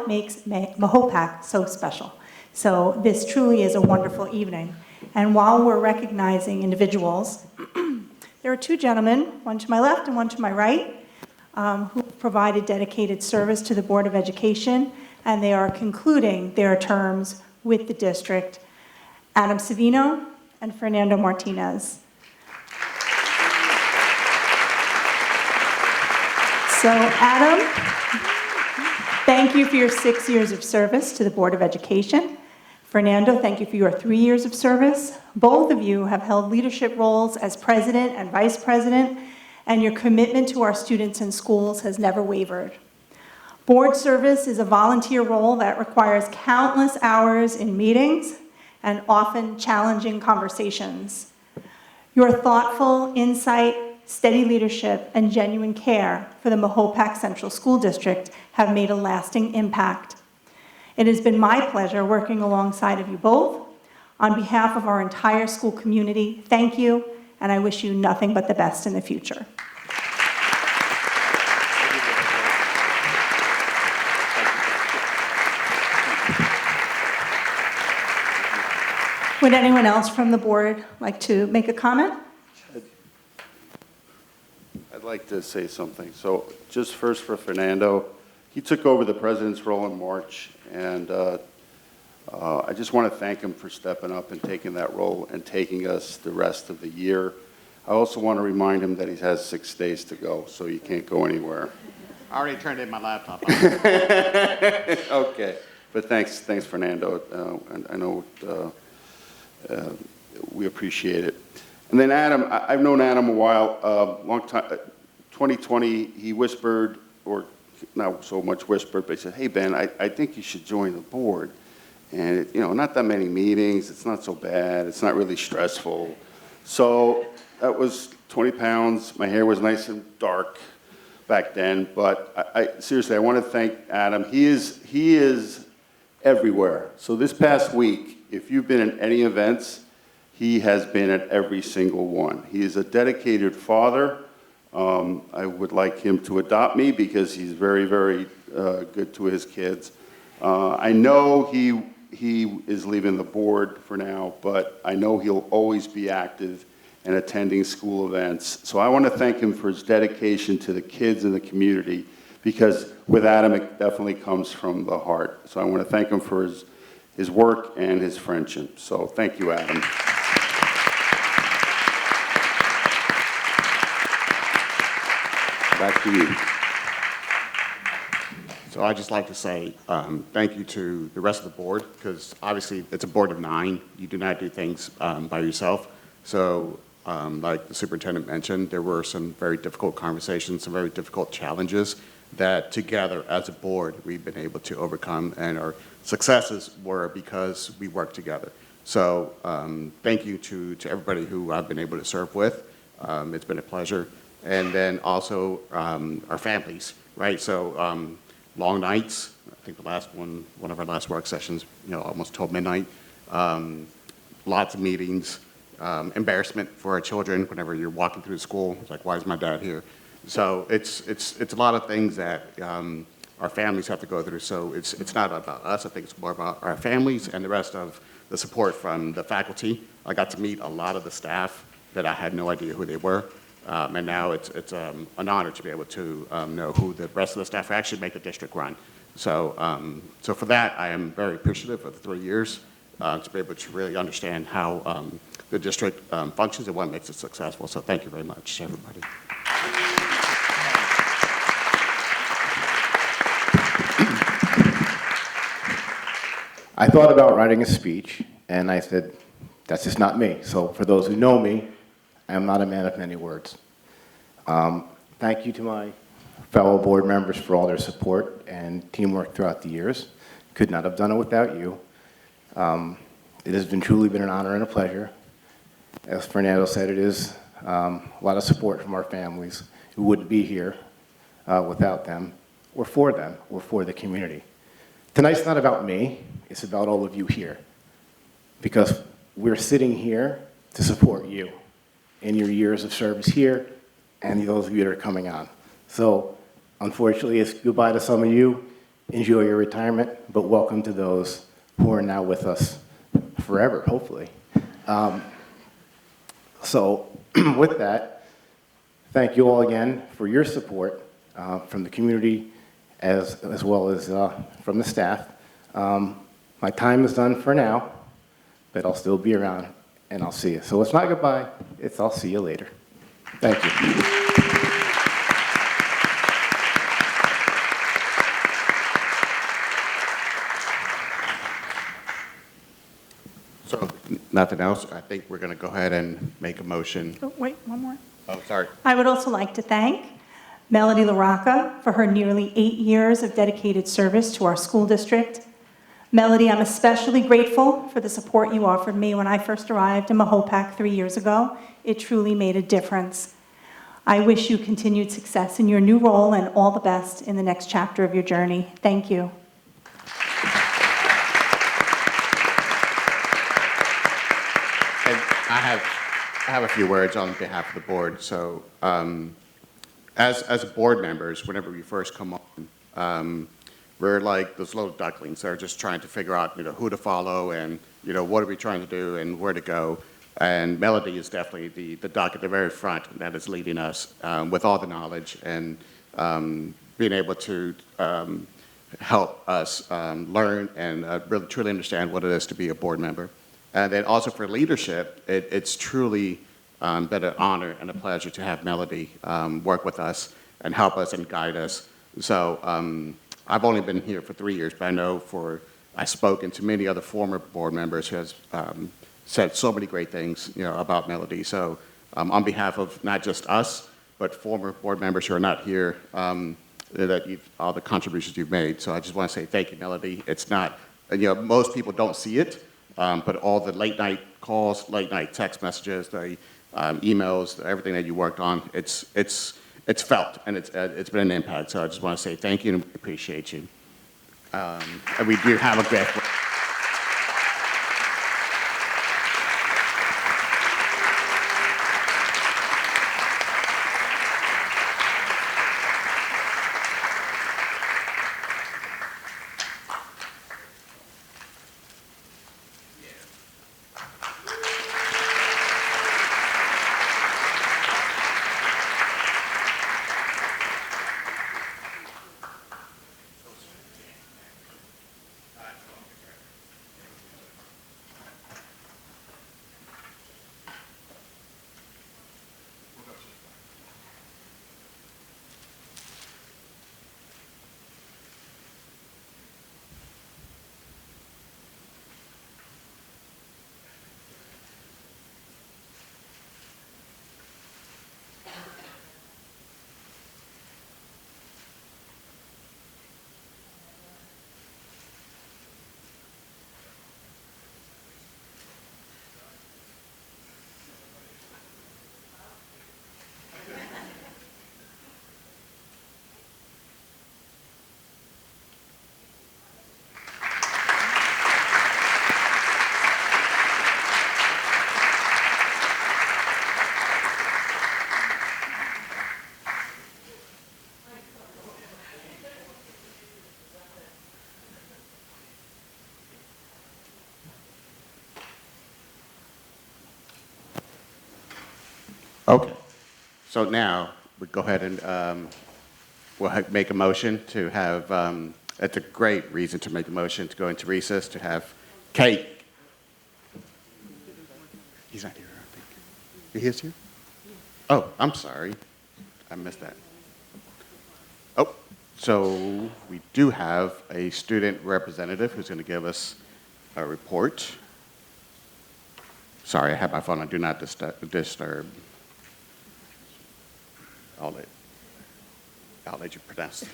makes Mahopac so special. So this truly is a wonderful evening. And while we're recognizing individuals, there are two gentlemen, one to my left and one to my right, who provided dedicated service to the Board of Education, and they are concluding their terms with the district, Adam Savino and Fernando Martinez. So Adam, thank you for your 6 years of service to the Board of Education. Fernando, thank you for your 3 years of service. Both of you have held leadership roles as president and vice president, and your commitment to our students and schools has never wavered. Board service is a volunteer role that requires countless hours in meetings and often challenging conversations. Your thoughtful insight, steady leadership, and genuine care for the Mahopac Central School District have made a lasting impact. It has been my pleasure working alongside of you both. On behalf of our entire school community, thank you, and I wish you nothing but the best in the future. Would anyone else from the board like to make a comment? I'd like to say something. So just first for Fernando, he took over the president's role in March, and I just want to thank him for stepping up and taking that role and taking us the rest of the year. I also want to remind him that he has 6 days to go, so you can't go anywhere. I already turned in my laptop. Okay, but thanks, Fernando. And I know we appreciate it. And then Adam, I've known Adam a while, long time. 2020, he whispered, or not so much whispered, but he said, "Hey Ben, I think you should join the board." And not that many meetings. It's not so bad. It's not really stressful. So that was 20 pounds. My hair was nice and dark back then. But I seriously, I want to thank Adam. He is everywhere. So this past week, if you've been in any events, he has been at every single one. He is a dedicated father. I would like him to adopt me because he's very, very good to his kids. I know he is leaving the board for now, but I know he'll always be active and attending school events. So I want to thank him for his dedication to the kids and the community, because with Adam, it definitely comes from the heart. So I want to thank him for his work and his friendship. So thank you, Adam. Back to you. So I'd just like to say thank you to the rest of the board, because obviously it's a board of 9. You do not do things by yourself. So like the superintendent mentioned, there were some very difficult conversations, some very difficult challenges that together as a board we've been able to overcome, and our successes were because we worked together. So thank you to everybody who I've been able to serve with. It's been a pleasure. And then also our families, right? So long nights. I think the last one of our last work sessions, almost till midnight. Lots of meetings. Embarrassment for our children whenever you're walking through the school. It's like, why is my dad here? So it's a lot of things that our families have to go through. So it's not about us. I think it's more about our families and the rest of the support from the faculty. I got to meet a lot of the staff that I had no idea who they were. And now it's an honor to be able to know who the rest of the staff actually make the district run. So, so for that, I am very appreciative of the 3 years to be able to really understand how the district functions and what makes it successful. So thank you very much, everybody. I thought about writing a speech, and I said, that's just not me. So for those who know me, I am not a man of many words. Thank you to my fellow board members for all their support and teamwork throughout the years. Could not have done it without you. It has truly been an honor and a pleasure. As Fernando said, it is a lot of support from our families who wouldn't be here without them, or for the community. Tonight's not about me, it's about all of you here. Because we're sitting here to support you in your years of service here and those of you that are coming on. So unfortunately, it's goodbye to some of you. Enjoy your retirement, but welcome to those who are now with us forever, hopefully. So with that, thank you all again for your support from the community as well as from the staff. My time is done for now, but I'll still be around and I'll see you. So it's not goodbye, it's I'll see you later. Thank you. So, nothing else? I think we're going to go ahead and make a motion. Oh, wait, one more. Oh, sorry. I would also like to thank Melody LaRocca for her nearly 8 years of dedicated service to our school district. Melody, I'm especially grateful for the support you offered me when I first arrived in Mahopac 3 years ago. It truly made a difference. I wish you continued success in your new role and all the best in the next chapter of your journey. Thank you. And I have a few words on behalf of the board. So, as board members, whenever we first come on, we're like those little ducklings that are just trying to figure out, who to follow and, what are we trying to do and where to go. And Melody is definitely the duck at the very front that is leading us with all the knowledge and being able to help us learn and really truly understand what it is to be a board member. And then also for leadership, it's truly been an honor and a pleasure to have Melody work with us and help us and guide us. So I've only been here for 3 years, but I know I've spoken to many other former board members who has said so many great things, about Melody. So on behalf of not just us, but former board members who are not here, all the contributions you've made. So I just want to say thank you, Melody. It's not, most people don't see it, but all the late night calls, late night text messages, the emails, everything that you worked on, it's felt and it's been an impact. So I just want to say thank you and appreciate you. And we do have a great. Okay, so now we go ahead and we'll make a motion to have, it's a great reason to make a motion to go into recess, to have Kate. He's not here, I think. He is here? Oh, I'm sorry. I missed that. Oh, so we do have a student representative who's going to give us a report. Sorry, I have my phone on Do Not Disturb. I'll let you pronounce.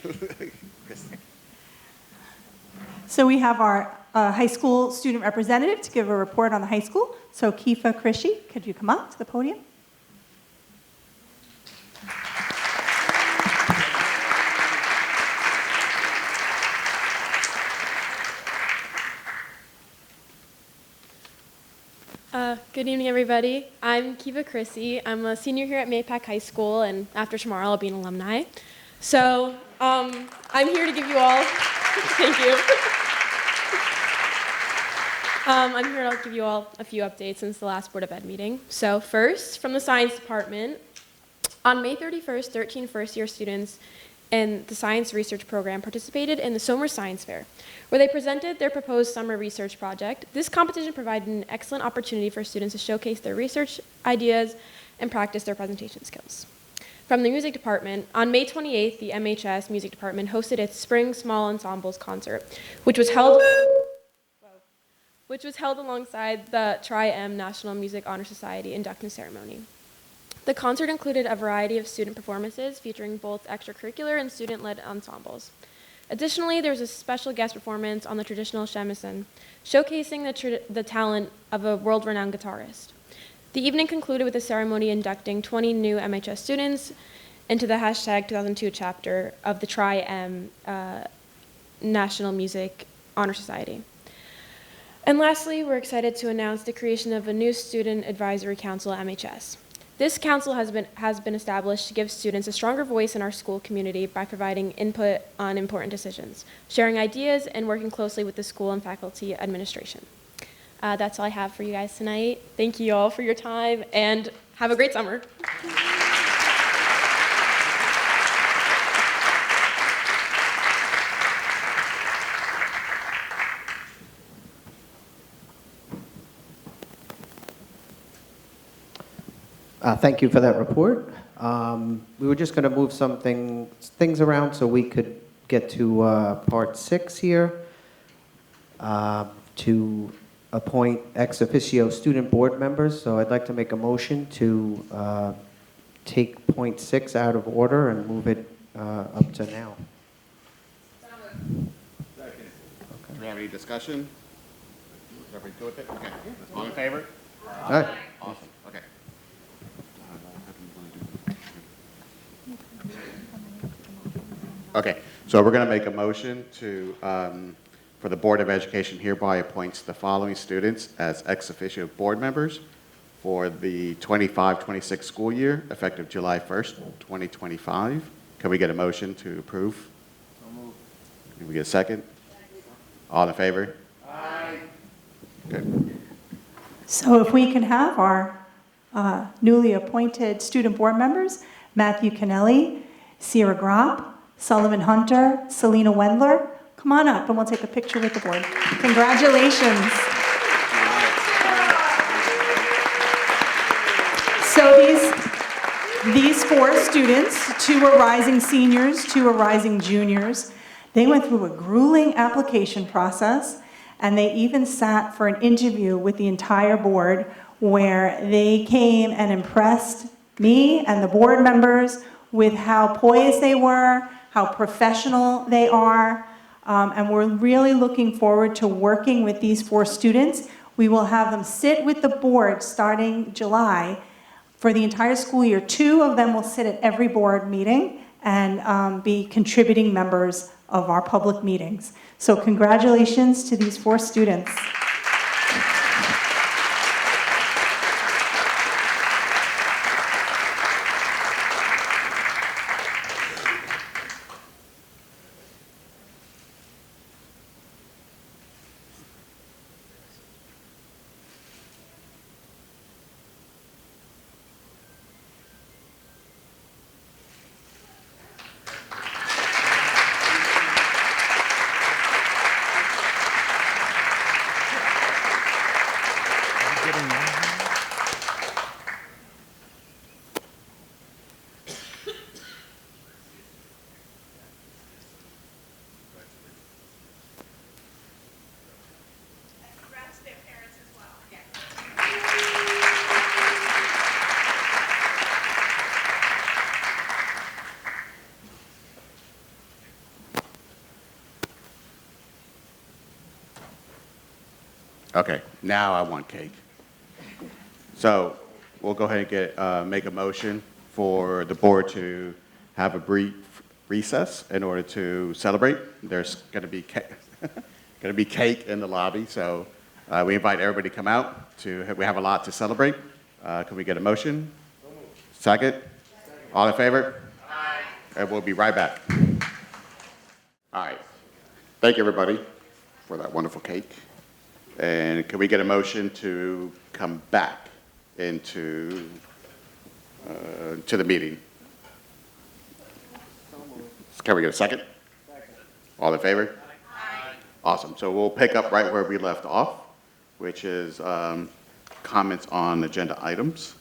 So we have our high school student representative to give a report on the high school. So Kifa Krishi, could you come up to the podium? Good evening, everybody. I'm Kiva Chrissy. I'm a senior here at Mapac High School, and after tomorrow, I'll be an alumni. So I'm here to give you all, thank you. I'm here to give you all a few updates since the last Board of Ed meeting. So first, from the Science Department, on May 31st, 13 first-year students in the Science Research Program participated in the Somer Science Fair, where they presented their proposed summer research project. This competition provided an excellent opportunity for students to showcase their research ideas and practice their presentation skills. From the Music Department, on May 28th, the MHS Music Department hosted its Spring Small Ensembles concert, which was held alongside the Tri-M National Music Honor Society induction ceremony. The concert included a variety of student performances featuring both extracurricular and student-led ensembles. Additionally, there was a special guest performance on the traditional shamisen, showcasing the talent of a world-renowned guitarist. The evening concluded with a ceremony inducting 20 new MHS students into the hashtag 2002 chapter of the Tri-M National Music Honor Society. And lastly, we're excited to announce the creation of a new Student Advisory Council at MHS. This council has been established to give students a stronger voice in our school community by providing input on important decisions, sharing ideas, and working closely with the school and faculty administration. That's all I have for you guys tonight. Thank you all for your time, and have a great summer. Thank you for that report. We were just going to move things around so we could get to part 6 here, to appoint ex officio student board members. So I'd like to make a motion to take point 6 out of order and move it up to now. Do we have any discussion? Is everybody good with it? Okay. All in favor? All right. Awesome. Okay. Okay, so we're going to make a motion to, for the Board of Education hereby appoints the following students as ex officio board members for the 25-26 school year, effective July 1st, 2025. Can we get a motion to approve? So moved. Can we get a second? All in favor? Aye. Good. So if we can have our newly appointed student board members, Matthew Kennelly, Sierra Gropp, Sullivan Hunter, Selena Wendler, come on up and we'll take a picture with the board. Congratulations. So these 4 students, 2 are rising seniors, 2 are rising juniors, they went through a grueling application process, and they even sat for an interview with the entire board where they came and impressed me and the board members with how poised they were, how professional they are, and we're really looking forward to working with these 4 students. We will have them sit with the board starting July for the entire school year. 2 of them will sit at every board meeting and be contributing members of our public meetings. So congratulations to these 4 students. Okay, now I want cake. So we'll go ahead and make a motion for the board to have a brief recess in order to celebrate. There's going to be cake in the lobby, so we invite everybody to come out. We have a lot to celebrate. Can we get a motion? Second? All in favor? Aye. And we'll be right back. All right. Thank you, everybody, for that wonderful cake. And can we get a motion to come back into to the meeting? Can we get a second? All in favor? Awesome. So we'll pick up right where we left off, which is comments on agenda items.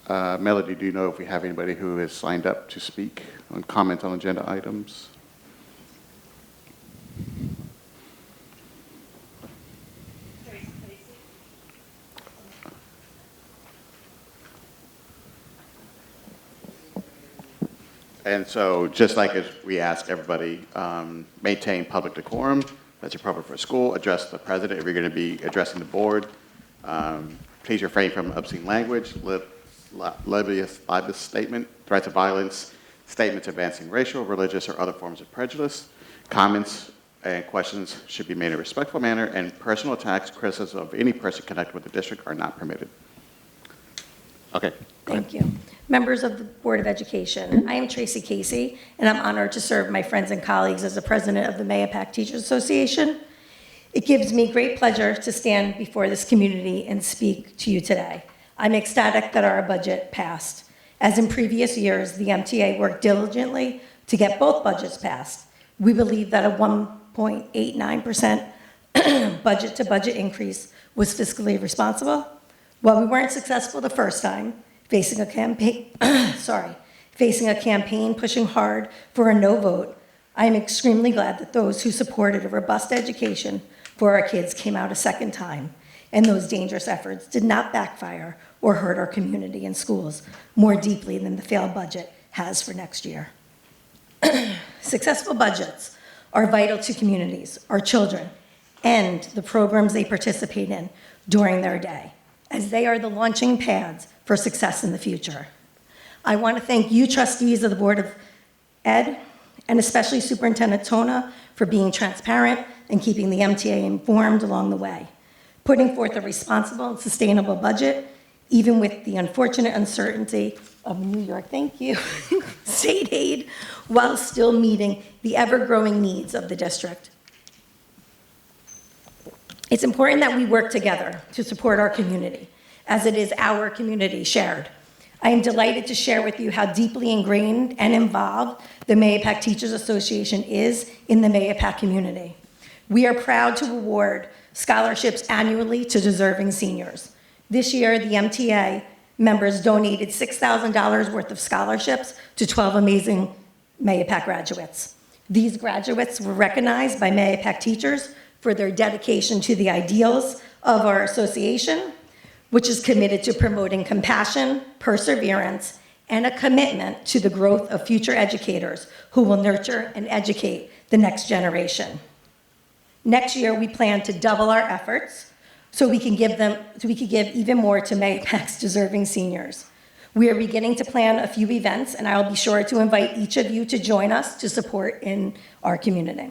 Melody, do you know if we have anybody who has signed up to speak on comments on agenda items? And so just like as we ask everybody, maintain public decorum, that's appropriate for school, address the president if you're going to be addressing the board. Please refrain from obscene language, libelous statement, threats of violence, statements advancing racial, religious, or other forms of prejudice. Comments and questions should be made in a respectful manner, and personal attacks, criticism of any person connected with the district are not permitted. Okay. Thank you. Members of the Board of Education, I am Tracy Casey, and I'm honored to serve my friends and colleagues as the president of the Mahopac Teachers Association. It gives me great pleasure to stand before this community and speak to you today. I'm ecstatic that our budget passed. As in previous years, the MTA worked diligently to get both budgets passed. We believe that a 1.89% budget-to-budget increase was fiscally responsible. While we weren't successful the first time, facing a campaign pushing hard for a no vote, I am extremely glad that those who supported a robust education for our kids came out a second time, and those dangerous efforts did not backfire or hurt our community and schools more deeply than the failed budget has for next year. Successful budgets are vital to communities, our children, and the programs they participate in during their day, as they are the launching pads for success in the future. I want to thank you, trustees of the Board of Ed, and especially Superintendent Tona, for being transparent and keeping the MTA informed along the way, putting forth a responsible and sustainable budget, even with the unfortunate uncertainty of New York, thank you, state aid, while still meeting the ever-growing needs of the district. It's important that we work together to support our community, as it is our community shared. I am delighted to share with you how deeply ingrained and involved the Mahopac Teachers Association is in the Mahopac community. We are proud to award scholarships annually to deserving seniors. This year, the MTA members donated $6,000 worth of scholarships to 12 amazing Mahopac graduates. These graduates were recognized by Mahopac teachers for their dedication to the ideals of our association, which is committed to promoting compassion, perseverance, and a commitment to the growth of future educators who will nurture and educate the next generation. Next year, we plan to double our efforts so we can give even more to Mahopac's deserving seniors. We are beginning to plan a few events, and I'll be sure to invite each of you to join us to support in our community.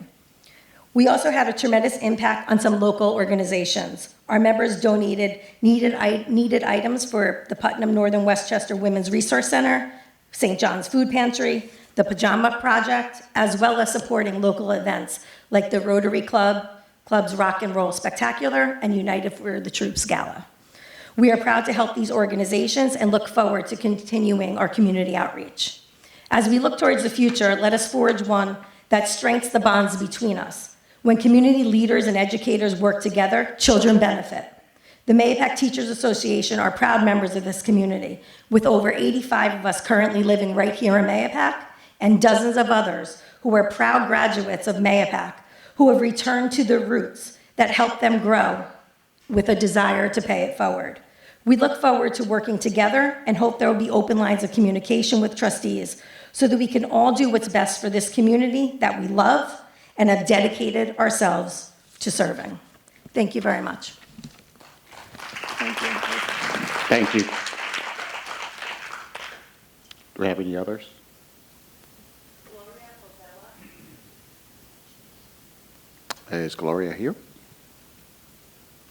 We also had a tremendous impact on some local organizations. Our members donated needed items for the Putnam Northern Westchester Women's Resource Center, St. John's Food Pantry, the Pajama Project, as well as supporting local events like the Rotary Club's Rock and Roll Spectacular and United for the Troops Gala. We are proud to help these organizations and look forward to continuing our community outreach. As we look towards the future, let us forge one that strengthens the bonds between us. When community leaders and educators work together, children benefit. The Mahopac Teachers Association are proud members of this community, with over 85 of us currently living right here in Mahopac, and dozens of others who are proud graduates of Mahopac, who have returned to the roots that helped them grow with a desire to pay it forward. We look forward to working together and hope there will be open lines of communication with trustees so that we can all do what's best for this community that we love and have dedicated ourselves to serving. Thank you very much. Thank you. Thank you. Do we have any others? Is Gloria here?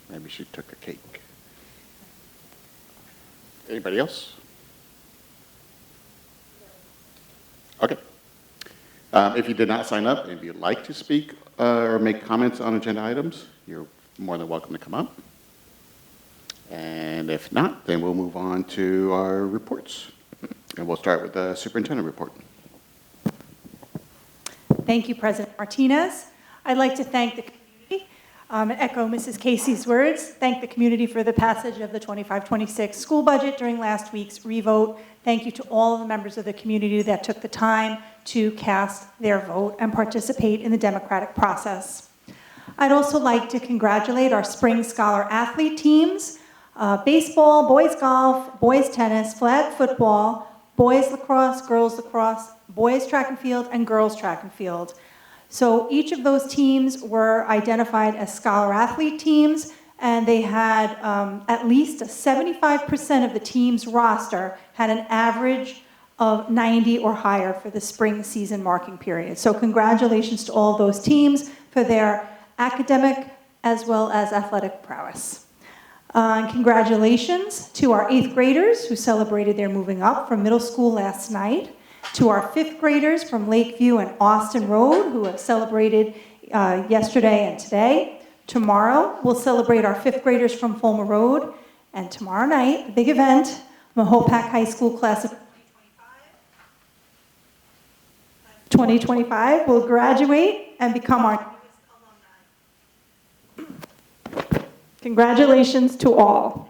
Maybe she took a cake. Anybody else? Okay. If you did not sign up and if you'd like to speak or make comments on agenda items, you're more than welcome to come up. And if not, then we'll move on to our reports. And we'll start with the superintendent report. Thank you, President Martinez. I'd like to thank the community and echo Mrs. Casey's words. Thank the community for the passage of the 25-26 school budget during last week's revote. Thank you to all of the members of the community that took the time to cast their vote and participate in the democratic process. I'd also like to congratulate our spring scholar athlete teams, baseball, boys golf, boys tennis, flag football, boys lacrosse, girls lacrosse, boys track and field, and girls track and field. So each of those teams were identified as scholar athlete teams, and they had at least 75% of the team's roster had an average of 90 or higher for the spring season marking period. So congratulations to all those teams for their academic as well as athletic prowess. And congratulations to our 8th graders who celebrated their moving up from middle school last night, to our 5th graders from Lakeview and Austin Road who have celebrated yesterday and today. Tomorrow, we'll celebrate our 5th graders from Fulmer Road, and tomorrow night, the big event, Mahopac High School class of 2025 will graduate and become our alumni. Congratulations to all.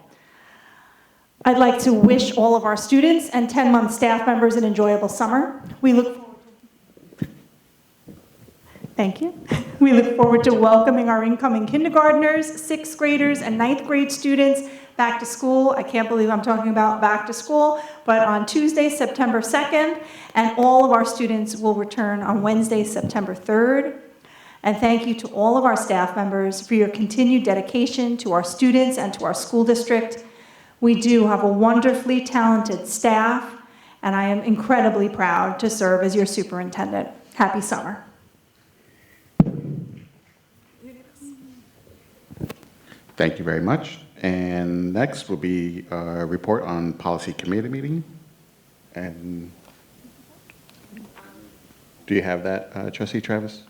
I'd like to wish all of our students and 10-month staff members an enjoyable summer. We look forward to Thank you. We look forward to welcoming our incoming kindergartners, 6th graders, and 9th grade students back to school. I can't believe I'm talking about back to school, but on Tuesday, September 2nd, and all of our students will return on Wednesday, September 3rd. And thank you to all of our staff members for your continued dedication to our students and to our school district. We do have a wonderfully talented staff, and I am incredibly proud to serve as your superintendent. Happy summer. Thank you very much. And next will be a report on policy committee meeting. And do you have that, Trustee Travis?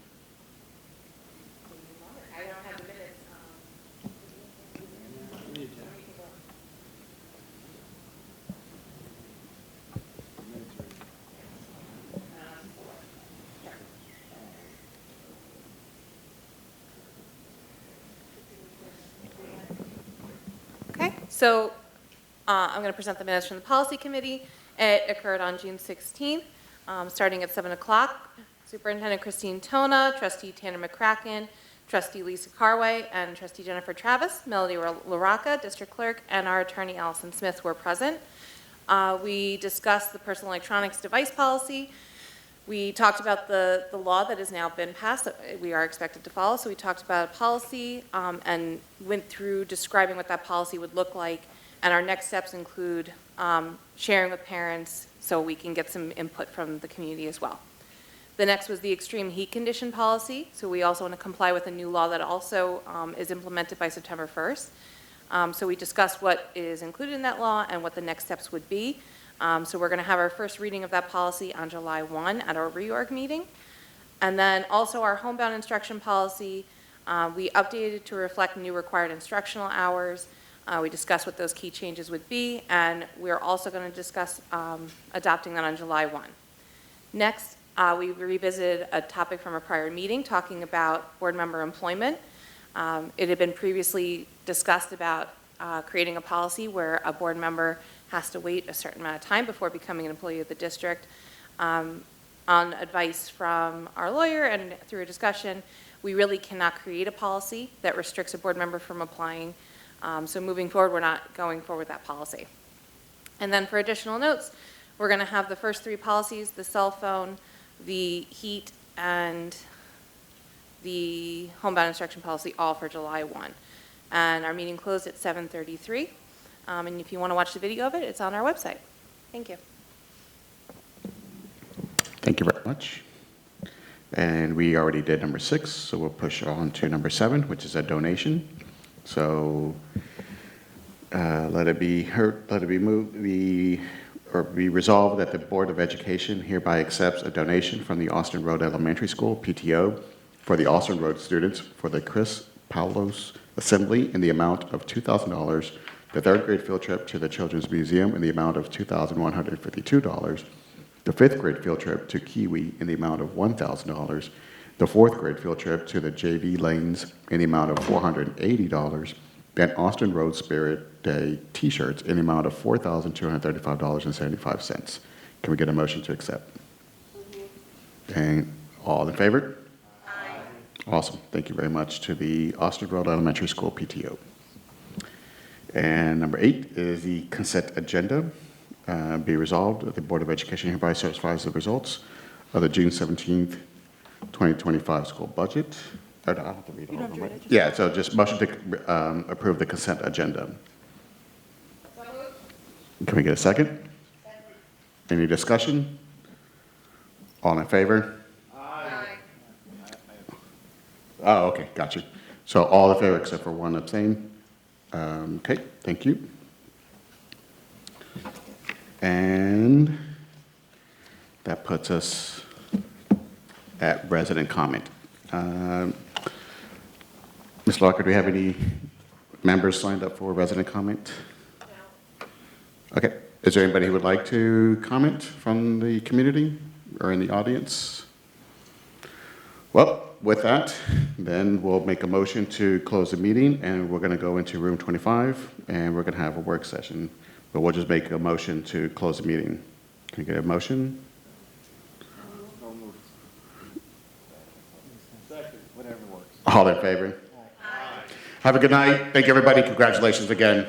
I don't have the minutes. Okay, so I'm going to present the minutes from the policy committee. It occurred on June 16th, starting at 7 o'clock. Superintendent Christine Tona, Trustee Tanner McCracken, Trustee Lisa Carway, and Trustee Jennifer Travis, Melody LaRocca, District Clerk, and our attorney Allison Smith were present. We discussed the personal electronics device policy. We talked about the law that has now been passed that we are expected to follow. So we talked about policy and went through describing what that policy would look like. And our next steps include sharing with parents so we can get some input from the community as well. The next was the extreme heat condition policy. So we also want to comply with a new law that also is implemented by September 1st. So we discussed what is included in that law and what the next steps would be. So we're going to have our first reading of that policy on July 1 at our reorg meeting. And then also our homebound instruction policy, we updated to reflect new required instructional hours. We discussed what those key changes would be, and we're also going to discuss adopting that on July 1. Next, we revisited a topic from a prior meeting talking about board member employment. It had been previously discussed about creating a policy where a board member has to wait a certain amount of time before becoming an employee of the district. On advice from our lawyer and through a discussion, we really cannot create a policy that restricts a board member from applying. So moving forward, we're not going forward with that policy. And then for additional notes, we're going to have the first 3 policies, the cell phone, the heat, and the homebound instruction policy, all for July 1. And our meeting closed at 7:33. And if you want to watch the video of it, it's on our website. Thank you. Thank you very much. And we already did number 6, so we'll push on to number 7, which is a donation. So let it be heard, let it be moved. The or be resolved that the Board of Education hereby accepts a donation from the Austin Road Elementary School, PTO, for the Austin Road students for the Chris Paulos Assembly in the amount of $2,000, the third grade field trip to the Children's Museum in the amount of $2,152, the fifth grade field trip to Kiwi in the amount of $1,000, the fourth grade field trip to the JV Lanes in the amount of $480, and Austin Road Spirit Day t-shirts in the amount of $4,235.75. Can we get a motion to accept? And all in favor? Aye. Awesome. Thank you very much to the Austin Road Elementary School PTO. And number 8 is the consent agenda. Be resolved that the Board of Education hereby certifies the results of the June 17th, 2025 school budget. I don't have to read all of them, right? Yeah, so just motion to approve the consent agenda. Can we get a second? Any discussion? All in favor? Aye. Oh, okay, got you. So all in favor except for one abstain. Okay, thank you. And that puts us at resident comment. Ms. Locker, do we have any members signed up for resident comment? No. Okay. Is there anybody who would like to comment from the community or in the audience? Well, with that, then we'll make a motion to close the meeting, and we're going to go into room 25, and we're going to have a work session. But we'll just make a motion to close the meeting. Can I get a motion? Whatever works. All in favor? Aye. Have a good night. Thank you, everybody. Congratulations again.